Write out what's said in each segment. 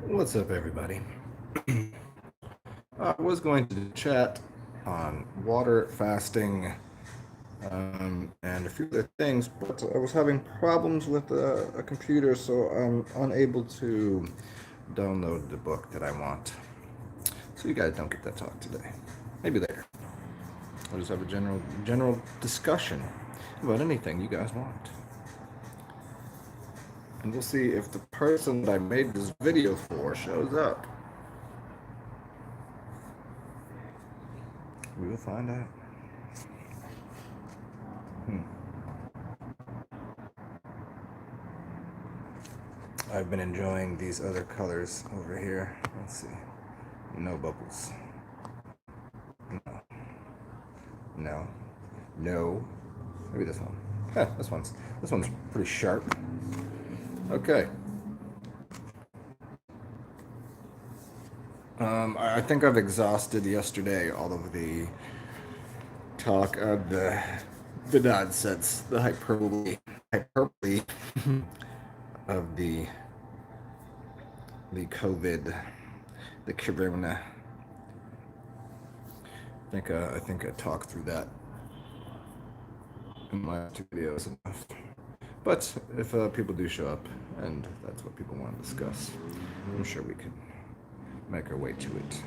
What's up, everybody? I was going to chat on water fasting and a few other things, but I was having problems with a computer, so I'm unable to download the book that I want. So you guys don't get that talk today. Maybe later. We'll just have a general discussion about anything you guys want. And we'll see if the person that I made this video for shows up. We will find out. I've been enjoying these other colors over here. Let's see. No bubbles. No. No. No. Maybe this one. This one's pretty sharp. Okay. I think I've exhausted yesterday all of the talk of the nonsense, the hyperbole of the COVID, the corona. I think I talked through that in my two videos enough. But if people do show up and that's what people want to discuss, I'm sure we can make our way to it.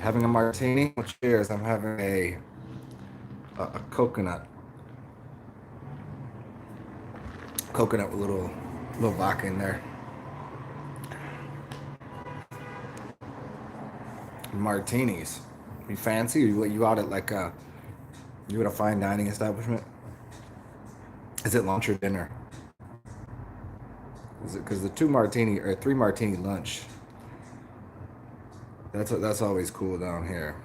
Having a martini? Cheers. I'm having a coconut with little vodka in there. Martinis. You fancy? You out at you at a fine dining establishment? Is it lunch or dinner? Is it because the two martini or three martini lunch? That's always cool down here.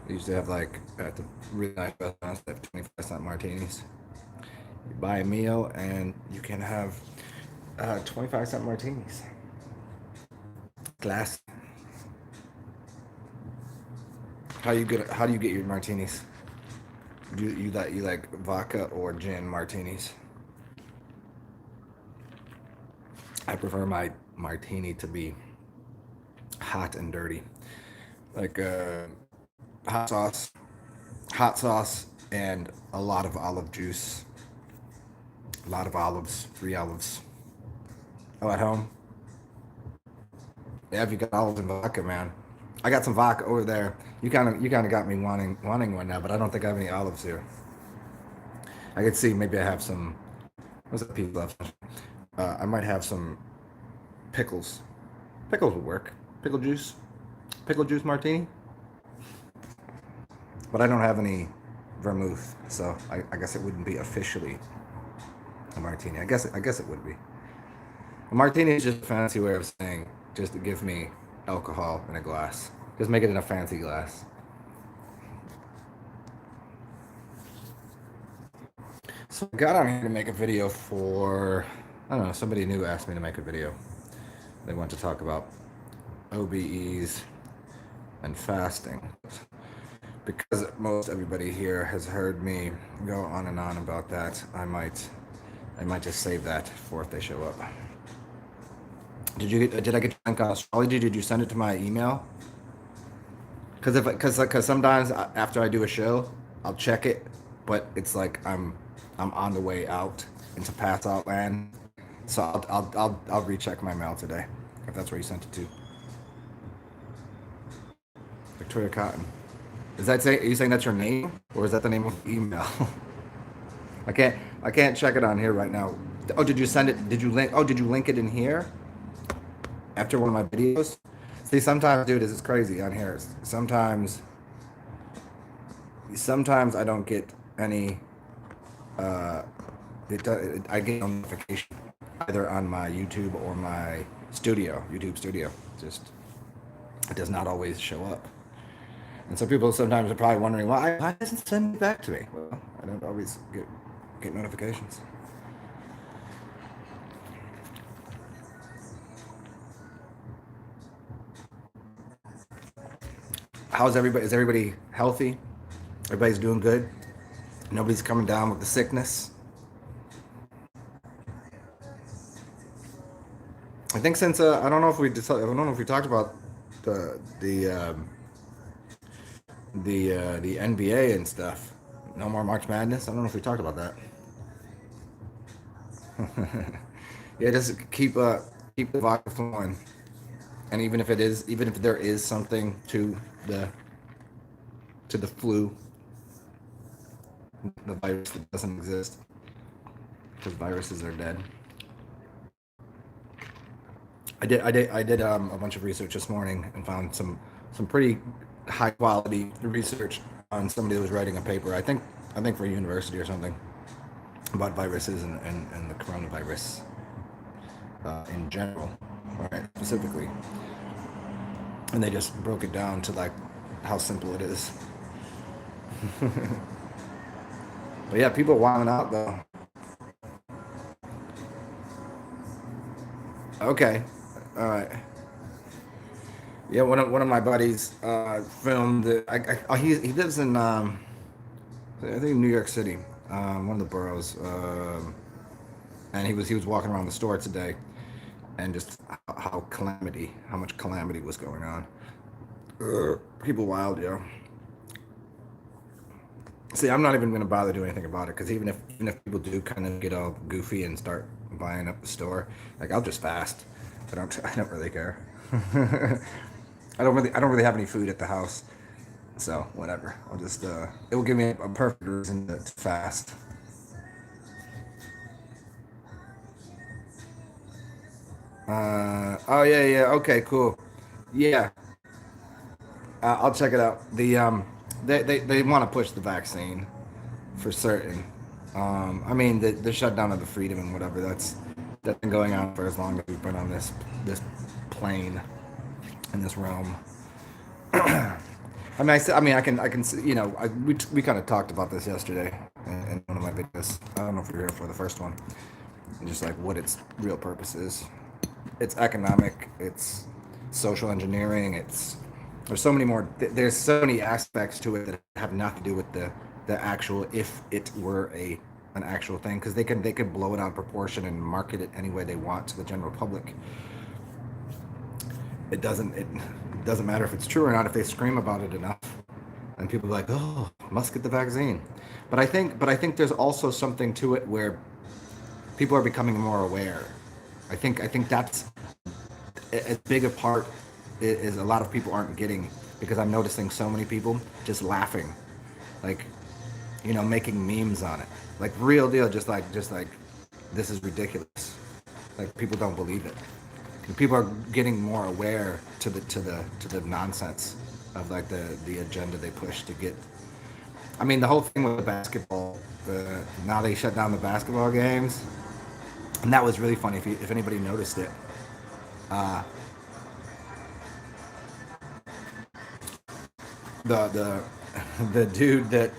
They usually have at the really nice restaurants they have 25-cent martinis. You buy a meal and you can have 25-cent martinis. Glass. How do you get your martinis? Do you like vodka or gin martinis? I prefer my martini to be hot and dirty, like hot sauce, hot sauce, and a lot of olive juice, a lot of olives, 3 olives. Oh, at home? Yeah, if you got olives and vodka, man. I got some vodka over there. You kind of got me wanting one now, but I don't think I have any olives here. I could see maybe I have some. What's that piece left? I might have some pickles. Pickles would work. Pickle juice martini. But I don't have any vermouth, so I guess it wouldn't be officially a martini. I guess it would be. A martini is just a fancy way of saying just to give me alcohol in a glass. Just make it in a fancy glass. So I got on here to make a video for, I don't know, somebody new asked me to make a video. They want to talk about OBEs and fasting. Because most everybody here has heard me go on and on about that, I might just save that for if they show up. Did I get your link on astrology? Did you send it to my email? Because sometimes after I do a show, I'll check it, but it's like I'm on the way out into pass out land, so I'll recheck my mail today if that's where you sent it to. Victoria Cotton. Is that say? Are you saying that's your name, or is that the name of the email? I can't check it on here right now. Oh, did you send it? Did you link? Oh, did you link it in here after one of my videos? See, sometimes, dude, this is crazy on here. Sometimes I don't get any. Uh, I get a notification either on my YouTube or my YouTube studio. Just it does not always show up. And so people sometimes are probably wondering why doesn't it send it back to me? Well, I don't always get notifications. How's everybody? Is everybody healthy? Everybody's doing good. Nobody's coming down with the sickness. I think since I don't know if I don't know if we talked about the the um, the NBA and stuff. No more March Madness. I don't know if we talked about that. Yeah, just keep the vodka flowing. And even if there is something the to the flu, the virus that doesn't exist, because viruses are dead. I did a bunch of research this morning and found some pretty high quality research on somebody that was writing a paper. I think for a university or something about viruses and the coronavirus in general, right? Specifically, and they just broke it down to like how simple it is. But yeah, people are wilding out though. Okay, all right. Yeah, one of my buddies filmed. He lives in I think New York City, one of the boroughs, and he was walking around the store today, and just how much calamity was going on. People wild, yo. See, I'm not even gonna bother doing anything about it because even if people do kind of get all goofy and start buying up the store, like I'll just fast. I don't really care. I don't really have any food at the house, so whatever. I'll just it will give me a perfect reason to fast. Oh yeah, yeah. Okay, cool. Yeah, I'll check it out. They want to push the vaccine for certain. I mean, the shutdown of the freedom and whatever that's been going on for as long as we've been on this plane in this realm. I mean, I can see, we kind of talked about this yesterday in one of my videos. I don't know if you were here for the first one, and just like what its real purpose is. It's economic. It's social engineering. There's so many more. There's so many aspects to it that have nothing to do with the actual if it were a an actual thing because they can blow it out of proportion and market it any way they want to the general public. It doesn't matter if it's true or not if they scream about it enough and people are like, oh, must get the vaccine. But I think there's also something to it where people are becoming more aware. I think that's as big a part is a lot of people aren't getting because I'm noticing so many people just laughing, like making memes on it, like real deal, just like this is ridiculous. Like people don't believe it. People are getting more aware to the nonsense of like the agenda they push to get. I mean, the whole thing with the basketball. Now they shut down the basketball games, and that was really funny. If anybody noticed it, uh, the the dude that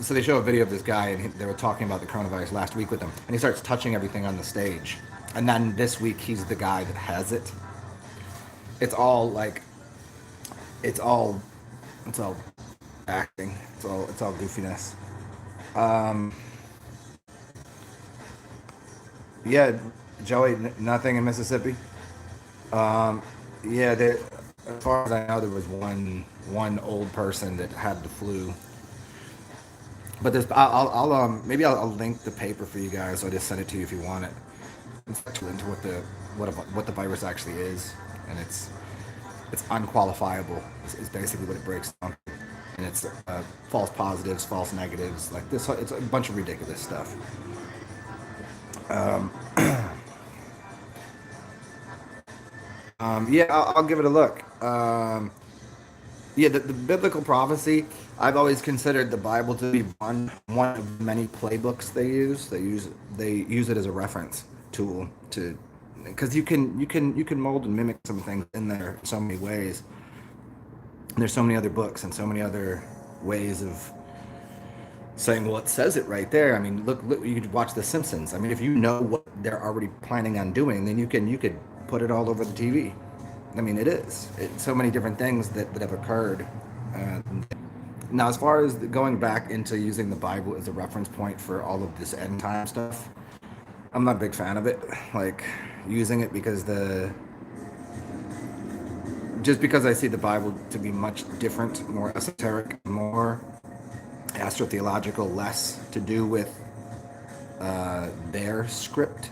so they show a video of this guy and they were talking about the coronavirus last week with him and he starts touching everything on the stage and then this week he's the guy that has it. It's all like it's all it's all acting. It's all goofiness. Um, yeah, Joey, nothing in Mississippi. Um, yeah, as far as I know, there was one old person that had the flu. But there's, maybe I'll link the paper for you guys. I'll just send it to you if you want it. It's actually into what the virus actually is, and it's unqualifiable. Is basically what it breaks down, and it's false positives, false negatives, like this. It's a bunch of ridiculous stuff. Um, yeah, I'll give it a look. Yeah, the biblical prophecy. I've always considered the Bible to be one of many playbooks they use. They use it as a reference tool to because you can mold and mimic some things in there in so many ways. And there's so many other books and so many other ways of saying, well, it says it right there. I mean, look, you could watch The Simpsons. I mean, if you know what they're already planning on doing, then you could put it all over the TV. I mean, it's so many different things that have occurred. Uh, Now, as far as going back into using the Bible as a reference point for all of this end time stuff, I'm not a big fan of it. Like, using it because just because I see the Bible to be much different, more esoteric, more astrotheological, less to do with their script.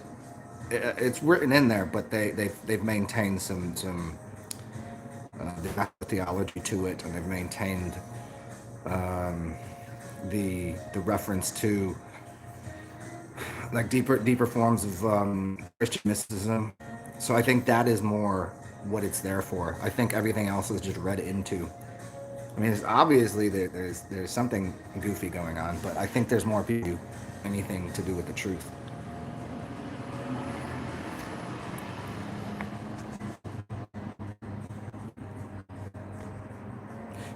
It's written in there, but they've maintained some theology to it, and they've maintained the reference to like deeper forms of Christian mysticism. So I think that is more what it's there for. I think everything else is just read into. I mean, obviously there's something goofy going on, but I think there's more people anything to do with the truth.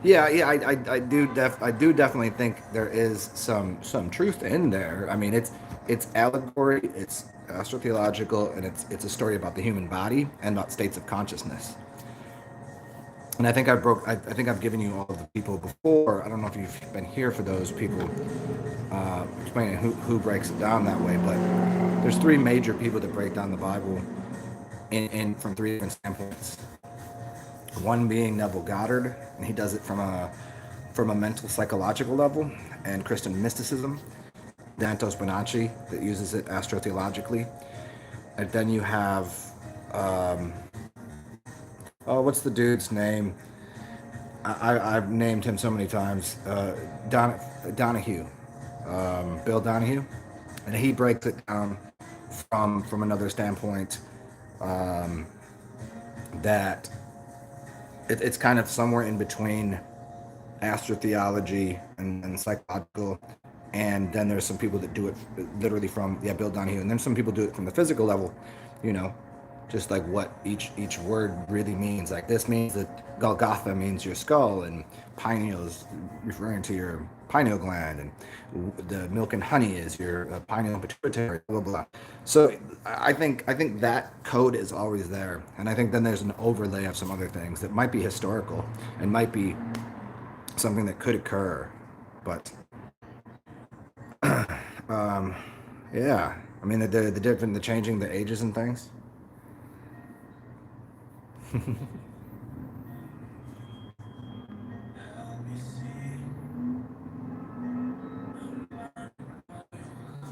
Yeah, I do definitely think there is some truth in there. I mean, it's allegory, it's astrotheological, and it's a story about the human body and about states of consciousness. And I think I think I've given you all of the people before. I don't know if you've been here for those people, explaining who breaks it down that way. But there's three major people that break down the Bible in from three different standpoints. One being Neville Goddard, and he does it from a mental psychological level and Christian mysticism. Dantos Bonacci that uses it astrotheologically, and then you have oh, what's the dude's name? I've named him so many times. Donahue, Bill Donahue, and he breaks it down from another standpoint, that it's kind of somewhere in between astrotheology and psychological, and then there's some people that do it literally from Bill Donahue, and then some people do it from the physical level, you know, just like what each word really means. Like this means that Golgotha means your skull, and pineal is referring to your pineal gland, and the milk and honey is your pineal and pituitary, blah blah blah. So I think that code is always there, and I think then there's an overlay of some other things that might be historical and might be something that could occur, but um, yeah. I mean the different the changing the ages and things.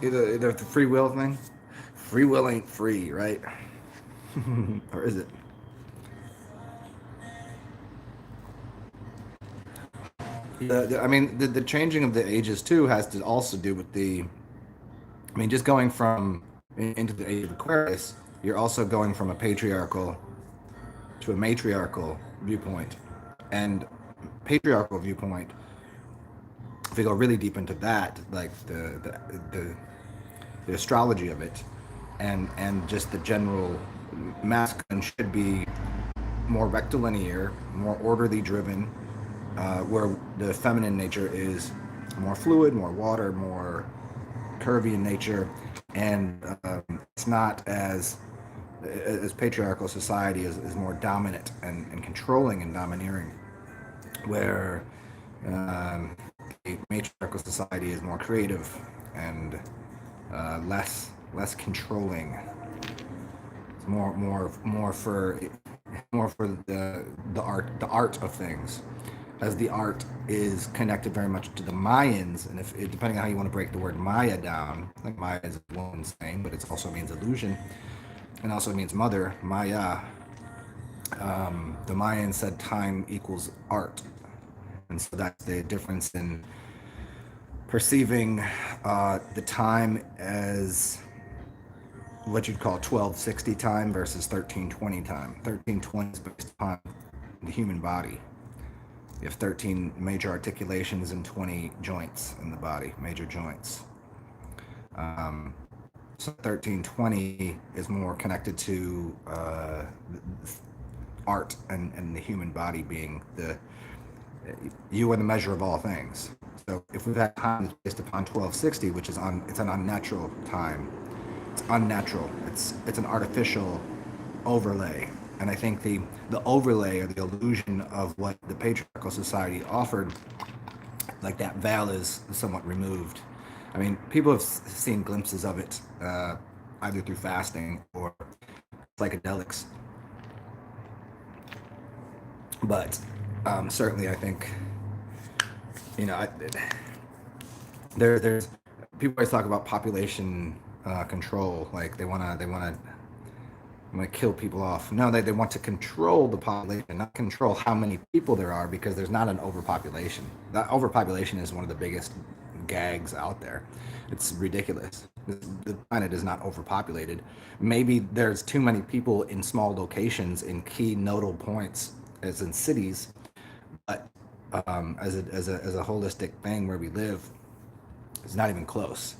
Either the free will thing. Free will ain't free, right? Or is it? I mean, the changing of the ages too has to also do with the. I mean, just going from into the age of Aquarius, you're also going from a patriarchal to a matriarchal viewpoint, and patriarchal viewpoint. If we go really deep into that, like the astrology of it, and just the general masculine should be more rectilinear, more orderly driven, where the feminine nature is more fluid, more water, more curvy in nature, and it's not as patriarchal society is more dominant and controlling and domineering, where um, a matriarchal society is more creative and less controlling. It's more for the art of things, as the art is connected very much to the Mayans, and if depending on how you want to break the word Maya down, like Maya is a woman's name, but it also means illusion, and also means mother, Maya. The Mayans said time equals art, and so that's the difference in perceiving the time as what you'd call 1260 time versus 1320 time. 1320 is based upon the human body. You have 13 major articulations and 20 joints in the body, major joints. So 1320 is more connected to art and the human body being you are the measure of all things. So if we've had time based upon 1260, which is it's an unnatural time. It's unnatural. It's an artificial overlay. And I think the overlay or the illusion of what the patriarchal society offered, like that veil, is somewhat removed. I mean, people have seen glimpses of it, either through fasting or psychedelics. But certainly, I think there's people always talk about population control, like they want to kill people off. No, they want to control the population, not control how many people there are, because there's not an overpopulation. That overpopulation is one of the biggest gags out there. It's ridiculous. The planet is not overpopulated. Maybe there's too many people in small locations in key nodal points, as in cities, but as a holistic thing where we live, it's not even close.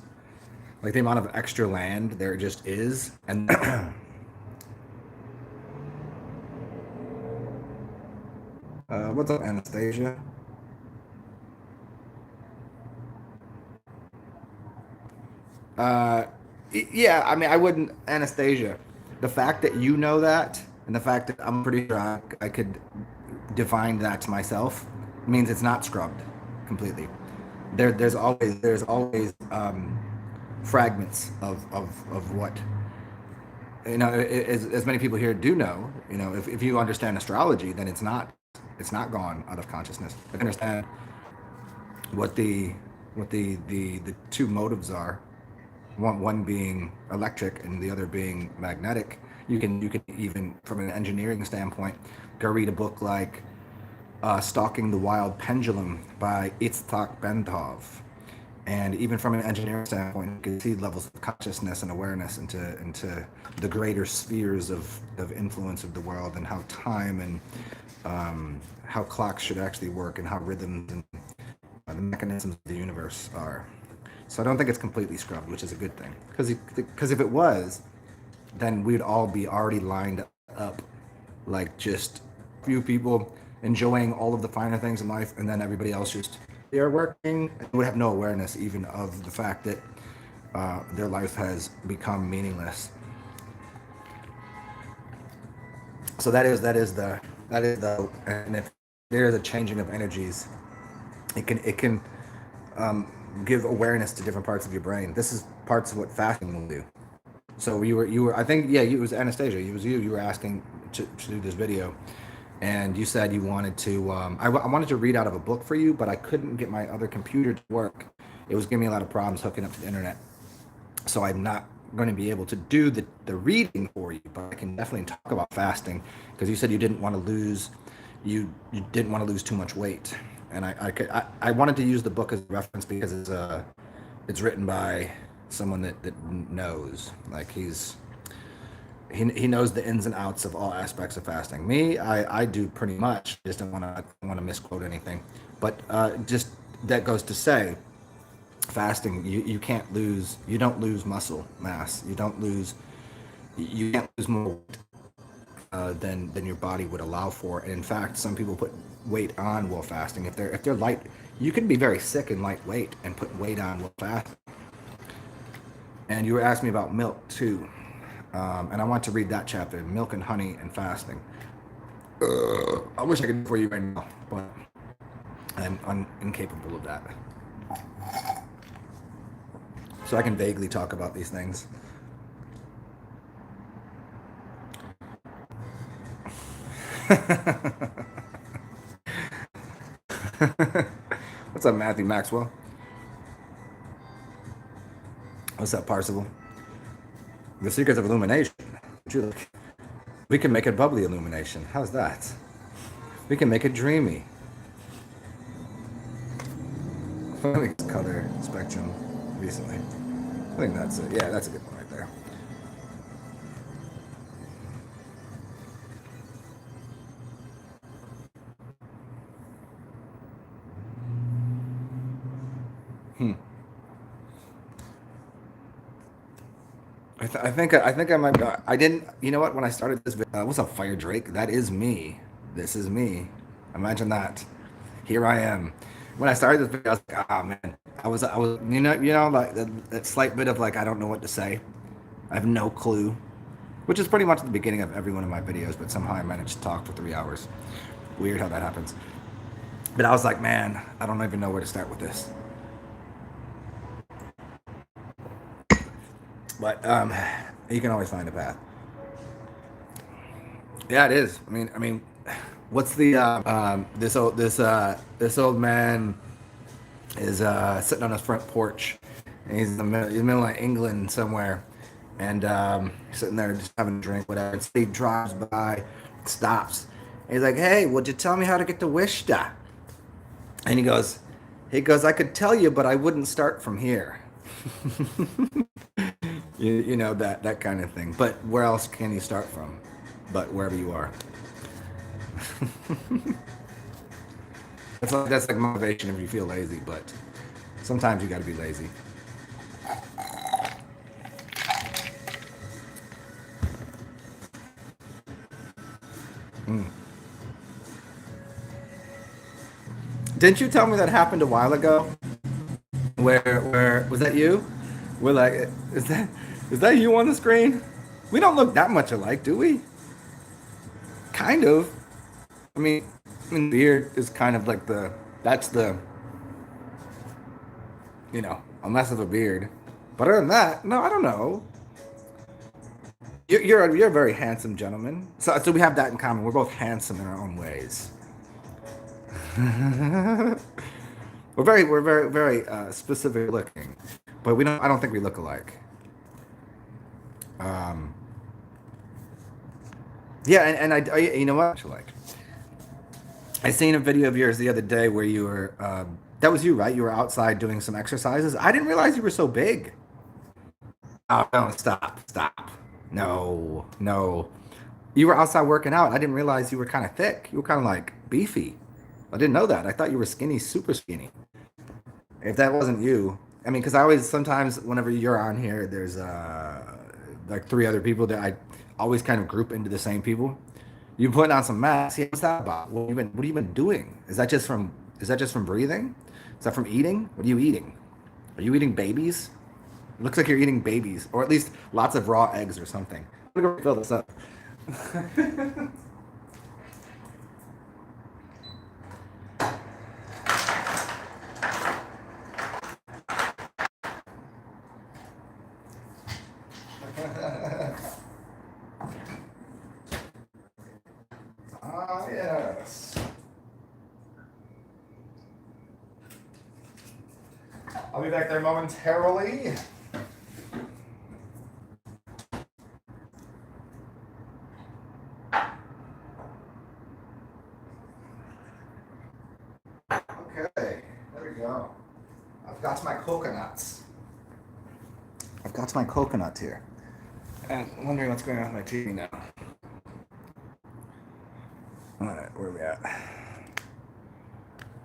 Like the amount of extra land there just is, and what's up, Anastasia? Uh, yeah, I mean, I wouldn't, Anastasia. The fact that you know that, and the fact that I'm pretty sure I could define that to myself, means it's not scrubbed completely. There's always fragments of what as many people here do know. If you understand astrology, then it's not gone out of consciousness. I understand what the two motives are, one being electric and the other being magnetic. You can even, from an engineering standpoint, go read a book like Stalking the Wild Pendulum by Itzhak Bentov. And even from an engineering standpoint, you can see levels of consciousness and awareness into the greater spheres of influence of the world, and how time and how clocks should actually work, and how rhythms and the mechanisms of the universe are. So I don't think it's completely scrubbed, which is a good thing. Because if it was, then we'd all be already lined up, like just few people enjoying all of the finer things in life, and then everybody else just they're working and would have no awareness even of the fact that their life has become meaningless. So that is the and if there is a changing of energies, it can give awareness to different parts of your brain. This is parts of what fasting will do. So you were I think, yeah, it was Anastasia. It was you were asking to do this video, and you said you wanted to. I wanted to read out of a book for you, but I couldn't get my other computer to work. It was giving me a lot of problems hooking up to the internet, so I'm not going to be able to do the reading for you. But I can definitely talk about fasting, because you said you didn't want to lose too much weight, and I wanted to use the book as a reference because it's written by someone that knows, like he knows the ins and outs of all aspects of fasting. Me, I do pretty much. Just don't want to misquote anything, but just that goes to say, fasting, you don't lose muscle mass. You can't lose more weight, than your body would allow for. And in fact, some people put weight on while fasting. If they're light, you can be very sick and lightweight and put weight on while fasting. And you were asking me about milk too. And I want to read that chapter, Milk and Honey and Fasting. I wish I could do it for you right now, but I'm incapable of that. So I can vaguely talk about these things. What's up, Matthew Maxwell? What's up, Parsival? The secrets of illumination. We can make it bubbly illumination. How's that? We can make it dreamy. I think it's color spectrum recently. I think that's it. Yeah, that's a good one right there. Hmm. I think I might. I didn't. You know what? When I started this video, what's up, Fire Drake? That is me. This is me. Imagine that. Here I am. When I started this video, I was like, ah, man. I was, like that slight bit of like, I don't know what to say. I have no clue, which is pretty much the beginning of every one of my videos. But somehow I managed to talk for 3 hours. Weird how that happens. But I was like, man, I don't even know where to start with this. But you can always find a path. Yeah, it is. I mean, what's the this old man is sitting on his front porch, and he's in the middle of England somewhere, and he's sitting there just having a drink, whatever. And Steve drives by, stops, and he's like, "Hey, would you tell me how to get to Worcester?" And he goes, "I could tell you, but I wouldn't start from here." You know that kind of thing. But where else can you start from? But wherever you are. That's like motivation if you feel lazy, but sometimes you got to be lazy. Didn't you tell me that happened a while ago? Where was that you? We're like, is that you on the screen? We don't look that much alike, do we? Kind of. I mean, beard is kind of like that's the a mess of a beard. But other than that, no, I don't know. You're a very handsome gentleman. So we have that in common. We're both handsome in our own ways. We're very specific looking, but we don't. I don't think we look alike. Um, yeah, and you know what? Like, I seen a video of yours the other day where you were. That was you, right? You were outside doing some exercises. I didn't realize you were so big. Oh, no, stop. No, no. You were outside working out. I didn't realize you were kind of thick. You were kind of like beefy. I didn't know that. I thought you were skinny, super skinny. If that wasn't you, I mean, because I always sometimes whenever you're on here, there's like three other people that I always kind of group into the same people. You putting on some mass. Yeah, what's that about? What have you been doing? Is that just from breathing? Is that from eating? What are you eating? Are you eating babies? It looks like you're eating babies, or at least lots of raw eggs or something. I'm gonna go fill this up. Ah, yes. I'll be back there momentarily. Okay, there we go. I've got my coconuts. I've got my coconut here. And I'm wondering what's going on with my TV now. All right, where are we at?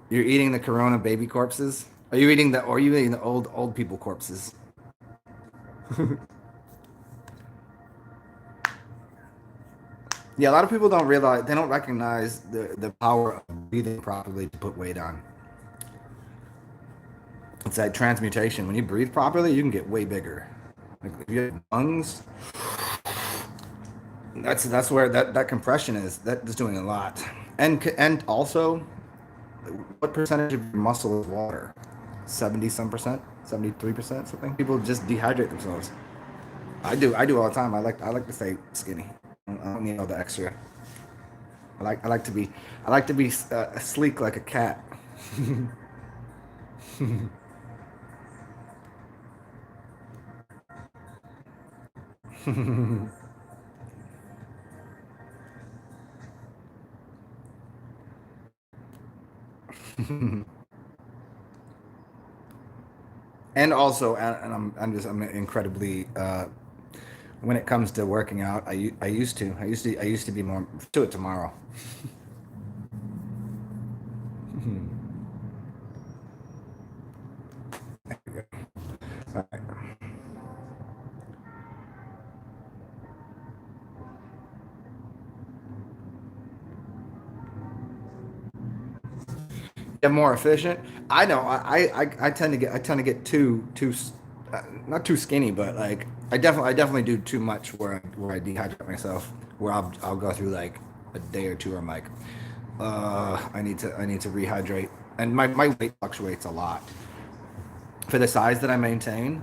You're eating the Corona baby corpses? Or are you eating the old people corpses? Yeah, a lot of people they don't recognize the power of breathing properly to put weight on. It's that transmutation. When you breathe properly, you can get way bigger. Like if you have lungs, that's where that compression is. That is doing a lot. And also, what percentage of your muscle is water? 70 some percent, 73% something. People just dehydrate themselves. I do all the time. I like to stay skinny. I don't need all the extra. I like to be sleek like a cat. And also, I'm incredibly when it comes to working out. I used to be more do it tomorrow. All right. Get more efficient. I know. I tend to get not too skinny, but like I definitely do too much where I dehydrate myself. Where I'll go through like a day or two. Where I'm like, I need to rehydrate, and my weight fluctuates a lot for the size that I maintain.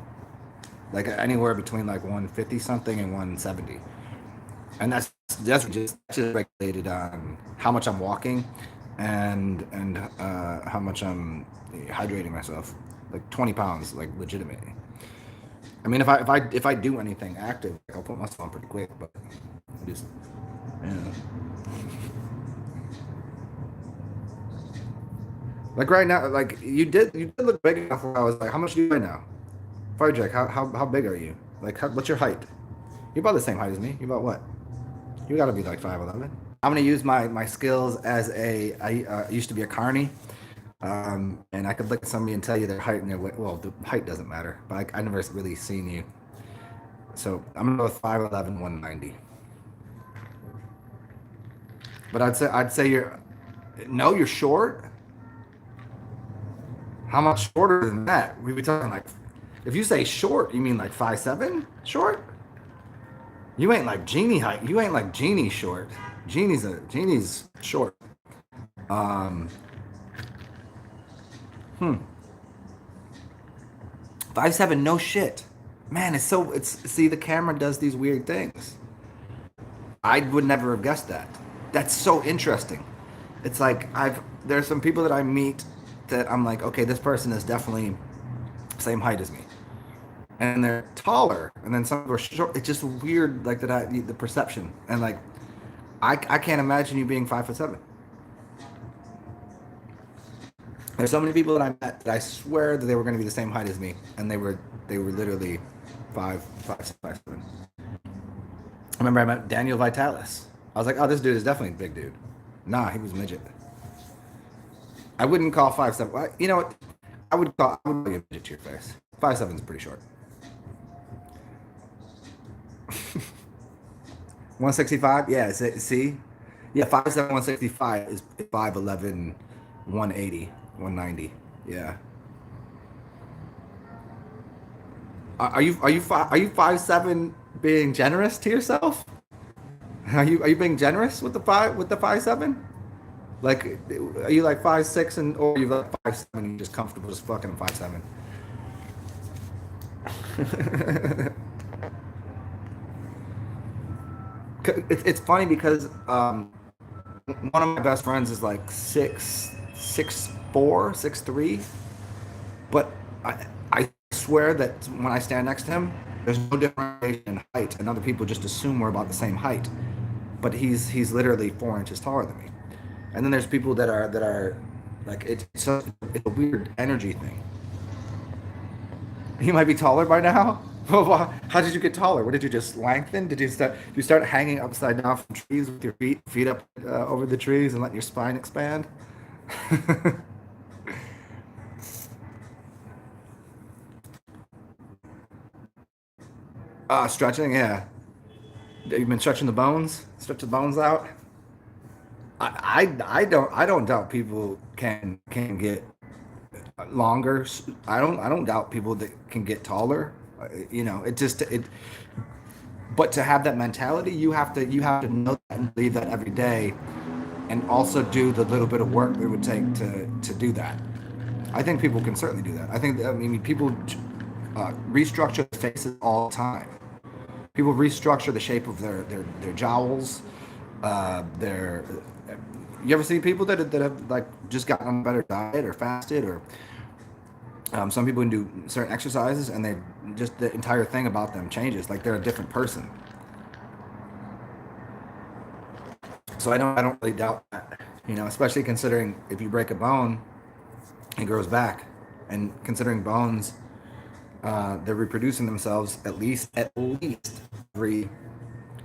Like anywhere between like 150 something and 170, and that's that's just regulated on how much I'm walking, and how much I'm hydrating myself. Like 20 pounds, like legitimate. I mean, if I do anything active, I'll put myself on pretty quick. But I just, yeah. Like right now, like you did look big enough where I was like, how much do you weigh now? Fire Jack, how big are you? Like, what's your height? You're about the same height as me. You about what? You gotta be like 5'11". I'm gonna use my skills as I used to be a carny, and I could look at somebody and tell you their height and their weight. Well, the height doesn't matter, but I never really seen you. So I'm gonna go with 5'11", 190. But I'd say you're no, you're short. How much shorter than that? We be talking like, if you say short, you mean like 5'7" short? You ain't like Genie height. You ain't like Genie short. Genie's short. Um, hmm. 5'7", no shit. Man, it's see the camera does these weird things. I would never have guessed that. That's so interesting. It's like there's some people that I meet that I'm like, okay, this person is definitely same height as me, and they're taller, and then some people are short. It's just weird, like that. The perception, and like I can't imagine you being 5'7". There's so many people that I met that I swear that they were going to be the same height as me, and they were literally 5'7". I remember I met Daniel Vitalis. I was like, oh, this dude is definitely a big dude. Nah, he was a midget. I wouldn't call 5'7". You know what? I would call you a midget to your face. 5'7" is pretty short. 165? Yeah, see? Yeah, 5'7", 165 is 5'11", 180, 190. Yeah. Are you 5'7" being generous to yourself? Are you being generous with the 5'7"? Like, are you like 5'6", and or are you like 5'7", and you're just comfortable just fucking 5'7"? It's funny because one of my best friends is like 6'4", 6'3", but I swear that when I stand next to him, there's no differentiation in height, and other people just assume we're about the same height. But he's literally 4 inches taller than me. And then there's people that are like it's a weird energy thing. He might be taller by now. How did you get taller? What did you just lengthen? Did you start hanging upside down from trees with your feet up over the trees and let your spine expand? Stretching, yeah. You've been stretching the bones, stretch the bones out. I don't doubt people can get longer. I don't doubt people that can get taller. It just it. But to have that mentality, you have to know that and believe that every day, and also do the little bit of work that it would take to do that. I think people can certainly do that. I mean people restructure their faces all the time. People restructure the shape of their jowls. Their You ever see people that have like just gotten on a better diet or fasted, or some people can do certain exercises and they just the entire thing about them changes. Like they're a different person. So I don't really doubt that. Especially considering if you break a bone, it grows back, and considering bones, they're reproducing themselves every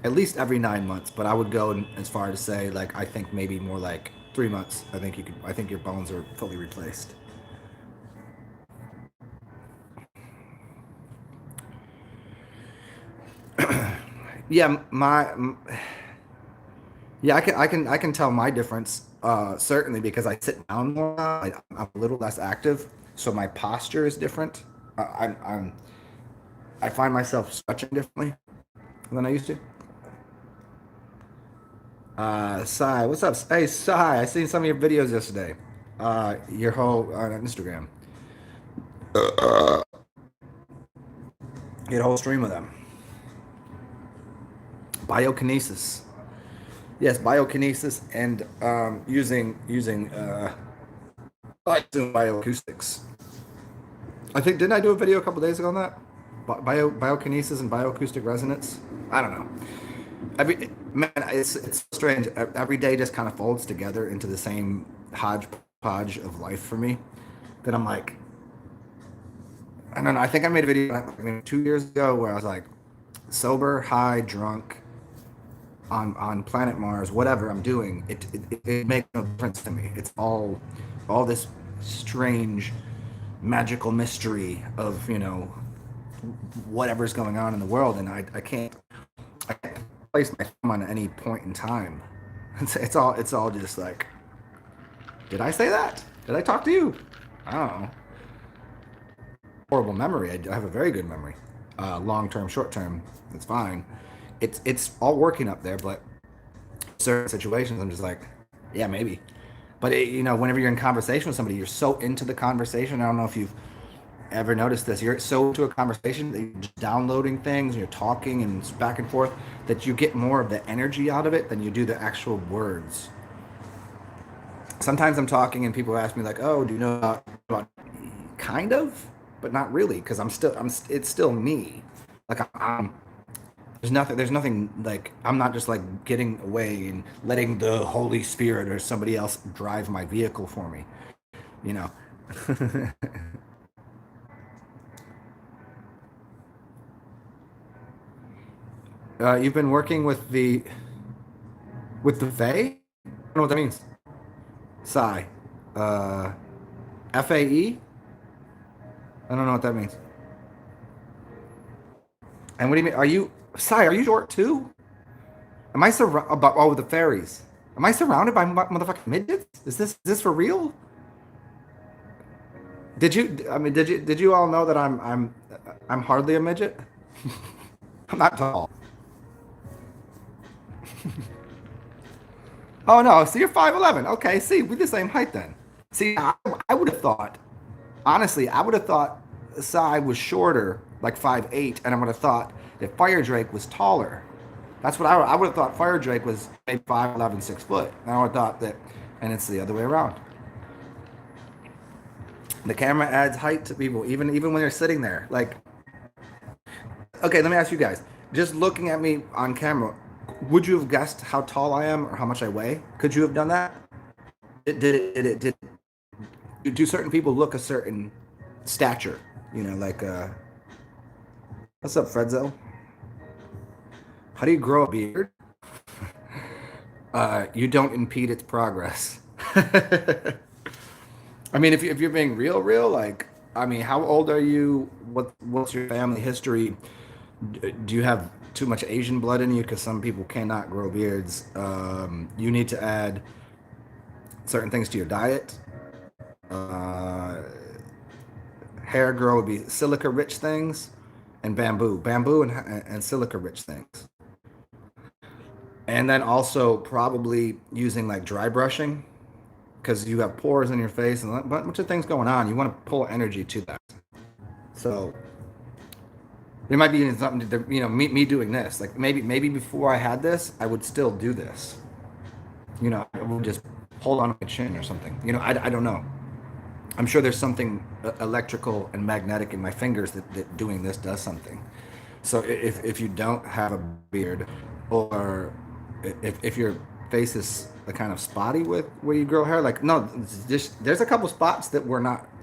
at least every 9 months. But I would go as far to say, like, I think maybe more like 3 months. I think your bones are fully replaced. Yeah, yeah, I can tell my difference, certainly because I sit down more now. I'm a little less active, so my posture is different. I find myself stretching differently than I used to. Sai, what's up? Hey, Sai, I seen some of your videos yesterday. Your whole on Instagram, you had a whole stream of them. Biokinesis. Yes, biokinesis and using bioacoustics. I think didn't I do a video a couple days ago on that? Biokinesis and bioacoustic resonance. I don't know. Every man, it's strange. Every day just kind of folds together into the same hodgepodge of life for me. That I'm like, I don't know. I think I made a video 2 years ago where I was like, sober, high, drunk, on planet Mars, whatever I'm doing, it makes no difference to me. It's all this strange magical mystery of whatever's going on in the world, and I can't place my thumb on any point in time. It's all just like, did I say that? Did I talk to you? I don't know. Horrible memory. I have a very good memory. Long term, short term, it's fine. It's all working up there, but certain situations, I'm just like, yeah, maybe. But whenever you're in conversation with somebody, you're so into the conversation. I don't know if you've ever noticed this. You're so into a conversation that you're just downloading things, and you're talking and back and forth, that you get more of the energy out of it than you do the actual words. Sometimes I'm talking and people ask me like, "Oh, do you know about kind of, but not really, because it's still me. Like there's nothing like I'm not just like getting away and letting the Holy Spirit or somebody else drive my vehicle for me, you know. You've been working with the Fae? I don't know what that means. Psi. Uh, FAE? I don't know what that means. And what do you mean? Psi, are you short too? Am I surrounded about all the fairies? Am I surrounded by motherfucking midgets? Is this for real? Did you all know that I'm hardly a midget? I'm not tall. Oh no, so you're 5'11". Okay, see, we're the same height then. See, I would have thought, honestly, I would have thought Sai was shorter, like 5'8", and I would have thought that Fire Drake was taller. That's what I would have thought. Fire Drake was maybe 5'11", 6 foot. And I would have thought that, and it's the other way around. The camera adds height to people, even when they're sitting there. Like, okay, let me ask you guys. Just looking at me on camera, would you have guessed how tall I am or how much I weigh? Could you have done that? Do certain people look a certain stature? Like what's up, Fredzo? How do you grow a beard? You don't impede its progress. I mean, if you're being real, like, I mean, how old are you? What's your family history? Do you have too much Asian blood in you? Because some people cannot grow beards. You need to add certain things to your diet. Uh, Hair grow would be silica rich things, and bamboo and silica rich things. And then also probably using like dry brushing, because you have pores in your face and a bunch of things going on. You want to pull energy to that. So there might be even something to, me doing this. Like maybe before I had this, I would still do this. I would just hold on to my chin or something. I don't know. I'm sure there's something electrical and magnetic in my fingers that doing this does something. So if you don't have a beard, or if your face is kind of spotty with where you grow hair, like, no, just there's a couple spots that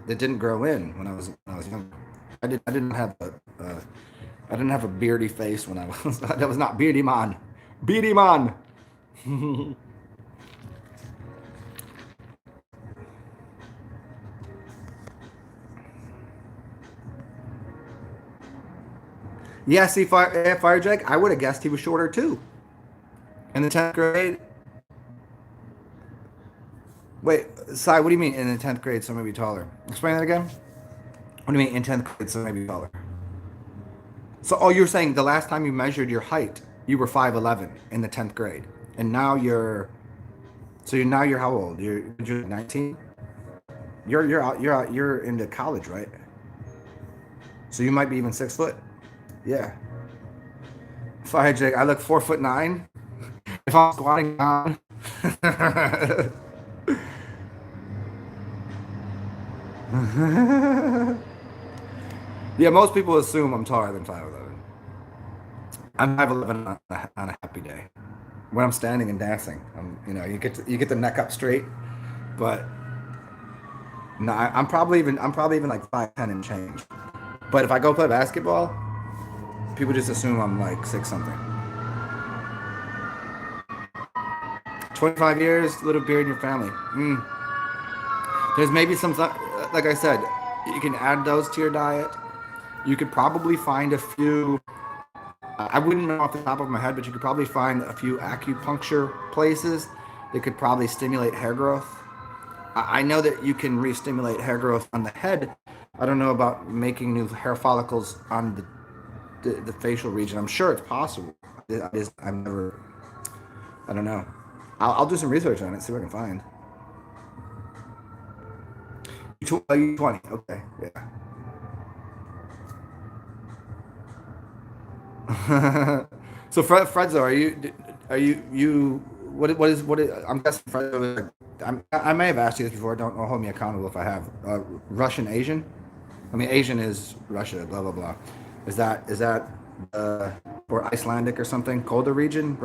didn't grow in when I was young. I didn't have I didn't have a beardy face when I was that was not beardy man, beardy man. Yeah, see, Fire Jack, I would have guessed he was shorter too. In the 10th grade. Wait, Sai, what do you mean in the 10th grade, so maybe taller? Explain that again. What do you mean in 10th grade, so maybe taller? So, oh, you're saying the last time you measured your height, you were 5'11" in the 10th grade. And now you're how old? You're 19? You're into college, right? So you might be even 6 foot. Yeah. Fire Jake, I look 4'9". if I'm squatting down. Yeah, most people assume I'm taller than 5'11". I'm 5'11" on a happy day. When I'm standing and dancing, you get the neck up straight, but no, I'm probably even like 5'10" and change. But if I go play basketball, people just assume I'm like six something. 25 years, little beard in your family. There's maybe some, like I said, you can add those to your diet. You could probably find a few. I wouldn't know off the top of my head, but you could probably find a few acupuncture places that could probably stimulate hair growth. I know that you can re-stimulate hair growth on the head. I don't know about making new hair follicles on the facial region. I'm sure it's possible. I've never. I don't know. I'll do some research on it. See what I can find. You 20. Okay. Yeah. So Fredzo, are you what is I'm guessing Fredzo. I may have asked you this before. Don't hold me accountable if I have. Russian Asian. I mean, Asian is Russia. Blah blah blah. Is that or Icelandic or something? Colder region.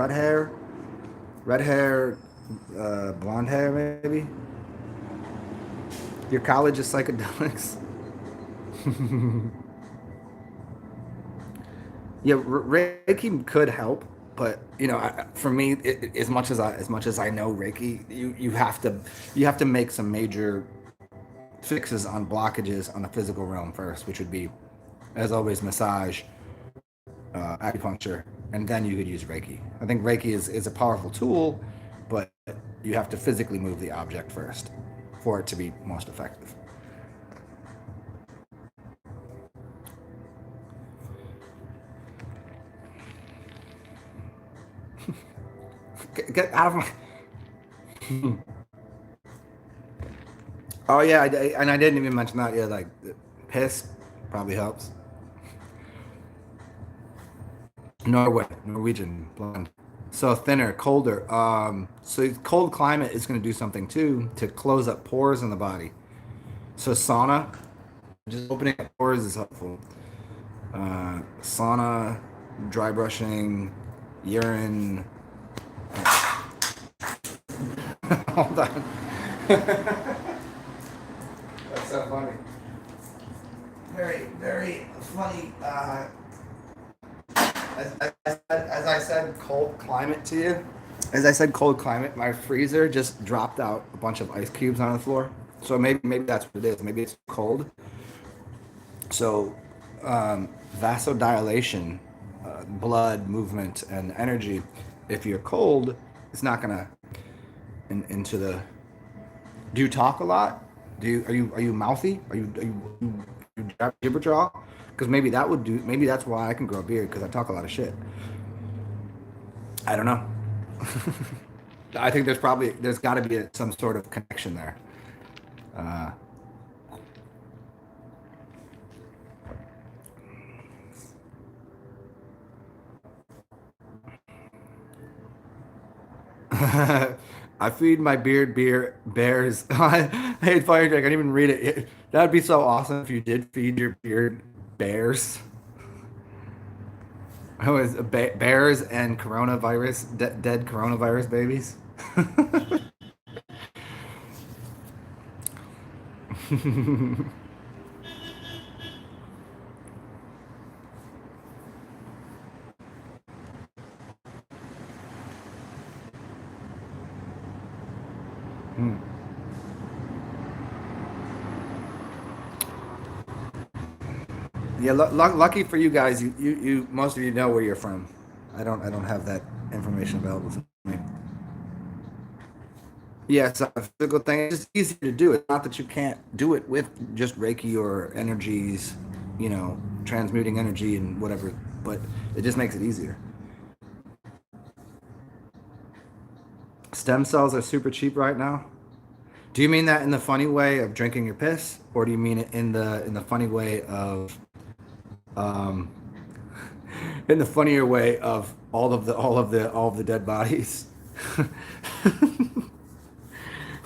Red hair, blonde hair maybe. Your college is psychedelics. Yeah, Reiki could help, but for me, as much as I know Reiki, you have to make some major fixes on blockages on the physical realm first, which would be, as always, massage, acupuncture, and then you could use Reiki. I think Reiki is a powerful tool, but you have to physically move the object first for it to be most effective. Get out of my. Oh yeah, and I didn't even mention that. Yeah, like piss probably helps. Norwegian blonde. So thinner, colder. So cold climate is going to do something too to close up pores in the body. So sauna, just opening up pores is helpful. Sauna, dry brushing, urine. Hold on. That's so funny. Very, very funny. As I said, cold climate to you. As I said, cold climate. My freezer just dropped out a bunch of ice cubes on the floor. So maybe that's what it is. Maybe it's cold. So vasodilation, blood movement, and energy. If you're cold, it's not gonna into the. Do you talk a lot? Are you mouthy? You jibber jaw? Because maybe that would do. Maybe that's why I can grow a beard because I talk a lot of shit. I don't know. I think there's got to be some sort of connection there. Uh, I feed my bears. Hey, Fire Drake, I didn't even read it. That would be so awesome if you did feed your beard bears. Oh, is bears and coronavirus, dead coronavirus babies? Hmm. Yeah, lucky for you guys, you most of you know where you're from. I don't have that information available to me. Yeah, it's a physical thing. It's just easier to do. It's not that you can't do it with just Reiki or energies, transmuting energy and whatever, but it just makes it easier. Stem cells are super cheap right now. Do you mean that in the funny way of drinking your piss, or do you mean it in the funny way of um, in the funnier way of all of the dead bodies?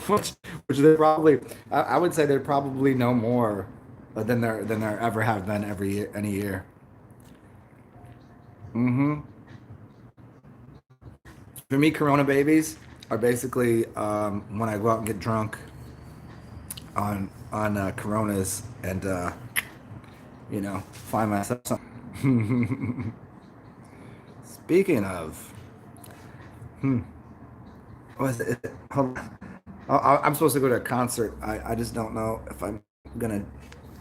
which, which they probably, I would say they probably know more than there ever have been every year, any year. Hmm. For me, Corona babies are basically when I go out and get drunk on Coronas and find myself some. Speaking of, was it? Hold on. I'm supposed to go to a concert. I just don't know if I'm gonna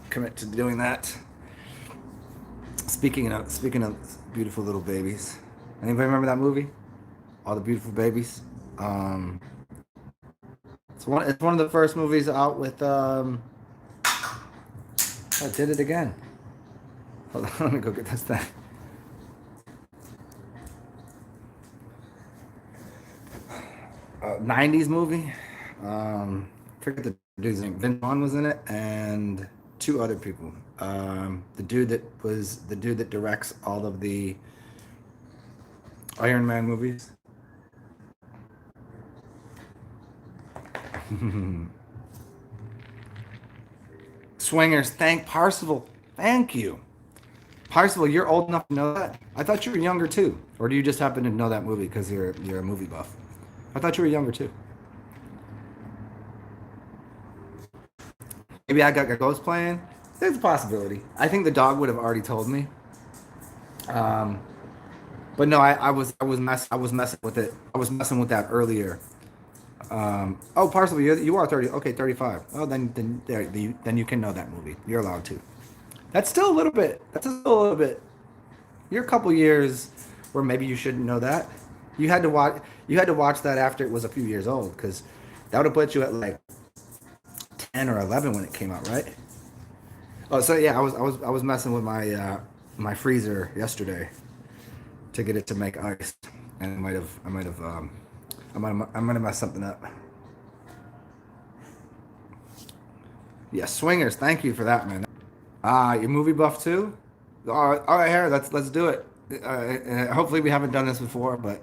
commit to doing that. Speaking of beautiful little babies, anybody remember that movie? All the beautiful babies. Um, it's one of the first movies out with I did it again. Hold on, let me go get this thing. 90s movie. Forget the dude's name. Vince Vaughn was in it, and two other people. The dude that directs all of the Iron Man movies. Swingers. Thank Parsival. Thank you, Parsival. You're old enough to know that. I thought you were younger too, or do you just happen to know that movie because you're a movie buff? I thought you were younger too. Maybe I got ghost playing. There's a possibility. I think the dog would have already told me. Um, but no, I was messing with it. I was messing with that earlier. Oh, Parsival, you are 30. Okay, 35. Oh, then you can know that movie. You're allowed to. That's still a little bit. That's still a little bit. You're a couple years where maybe you shouldn't know that. You had to watch. You had to watch that after it was a few years old because that would have put you at like 10 or 11 when it came out, right? Oh, so yeah, I was messing with my freezer yesterday to get it to make ice, and I might have messed something up. Yeah, swingers. Thank you for that, man. You movie buff too? All right, Harry. Let's do it. Hopefully, we haven't done this before, but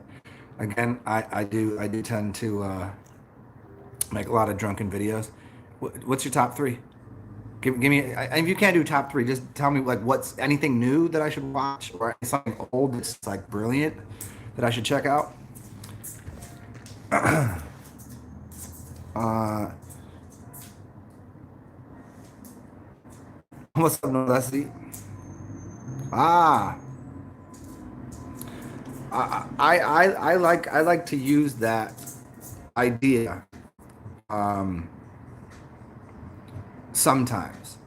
again, I do tend to make a lot of drunken videos. What's your top three? Give me. If you can't do top three, just tell me like what's anything new that I should watch or something old that's like brilliant that I should check out. Uh, what's up, no Leslie? Ah, I like to use that idea um, sometimes.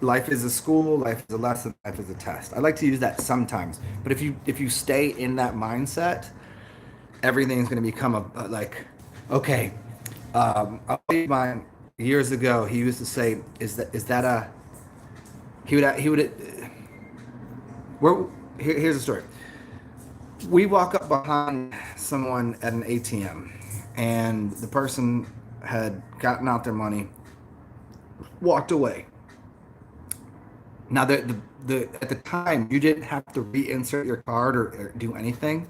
Life is a school, life is a lesson, life is a test. I like to use that sometimes, but if you stay in that mindset, everything's going to become like, okay. A buddy of mine years ago, he used to say, "Is that a?" He would. We're, here's the story. We walk up behind someone at an ATM, and the person had gotten out their money, walked away. Now, the at the time, you didn't have to reinsert your card or do anything,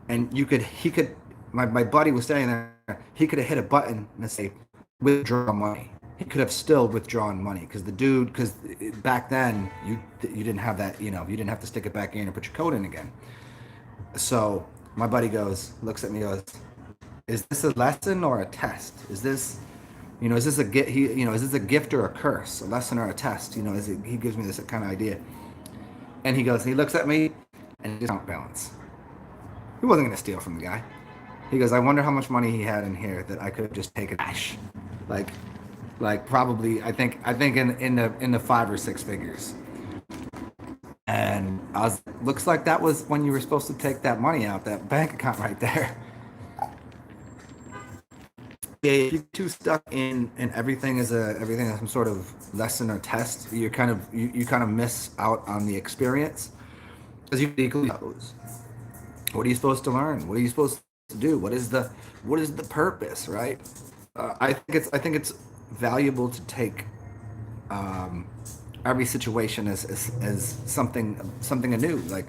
and my buddy was standing there. He could have hit a button and say withdraw money. He could have still withdrawn money because back then you didn't have that, you didn't have to stick it back in and put your code in again. So my buddy looks at me, goes, "Is this a lesson or a test? Is this a is this a gift or a curse? A lesson or a test? He gives me this kind of idea." And he looks at me and he just don't balance. He wasn't gonna steal from the guy. He goes, "I wonder how much money he had in here that I could have just taken cash, like, probably I think in the five or six figures." And looks like that was when you were supposed to take that money out, that bank account right there. Yeah, if you're too stuck in everything as some sort of lesson or test, you kind of miss out on the experience because you equally knows. What are you supposed to learn? What are you supposed to do? What is the purpose, right? I think it's valuable to take um, every situation as something anew. Like,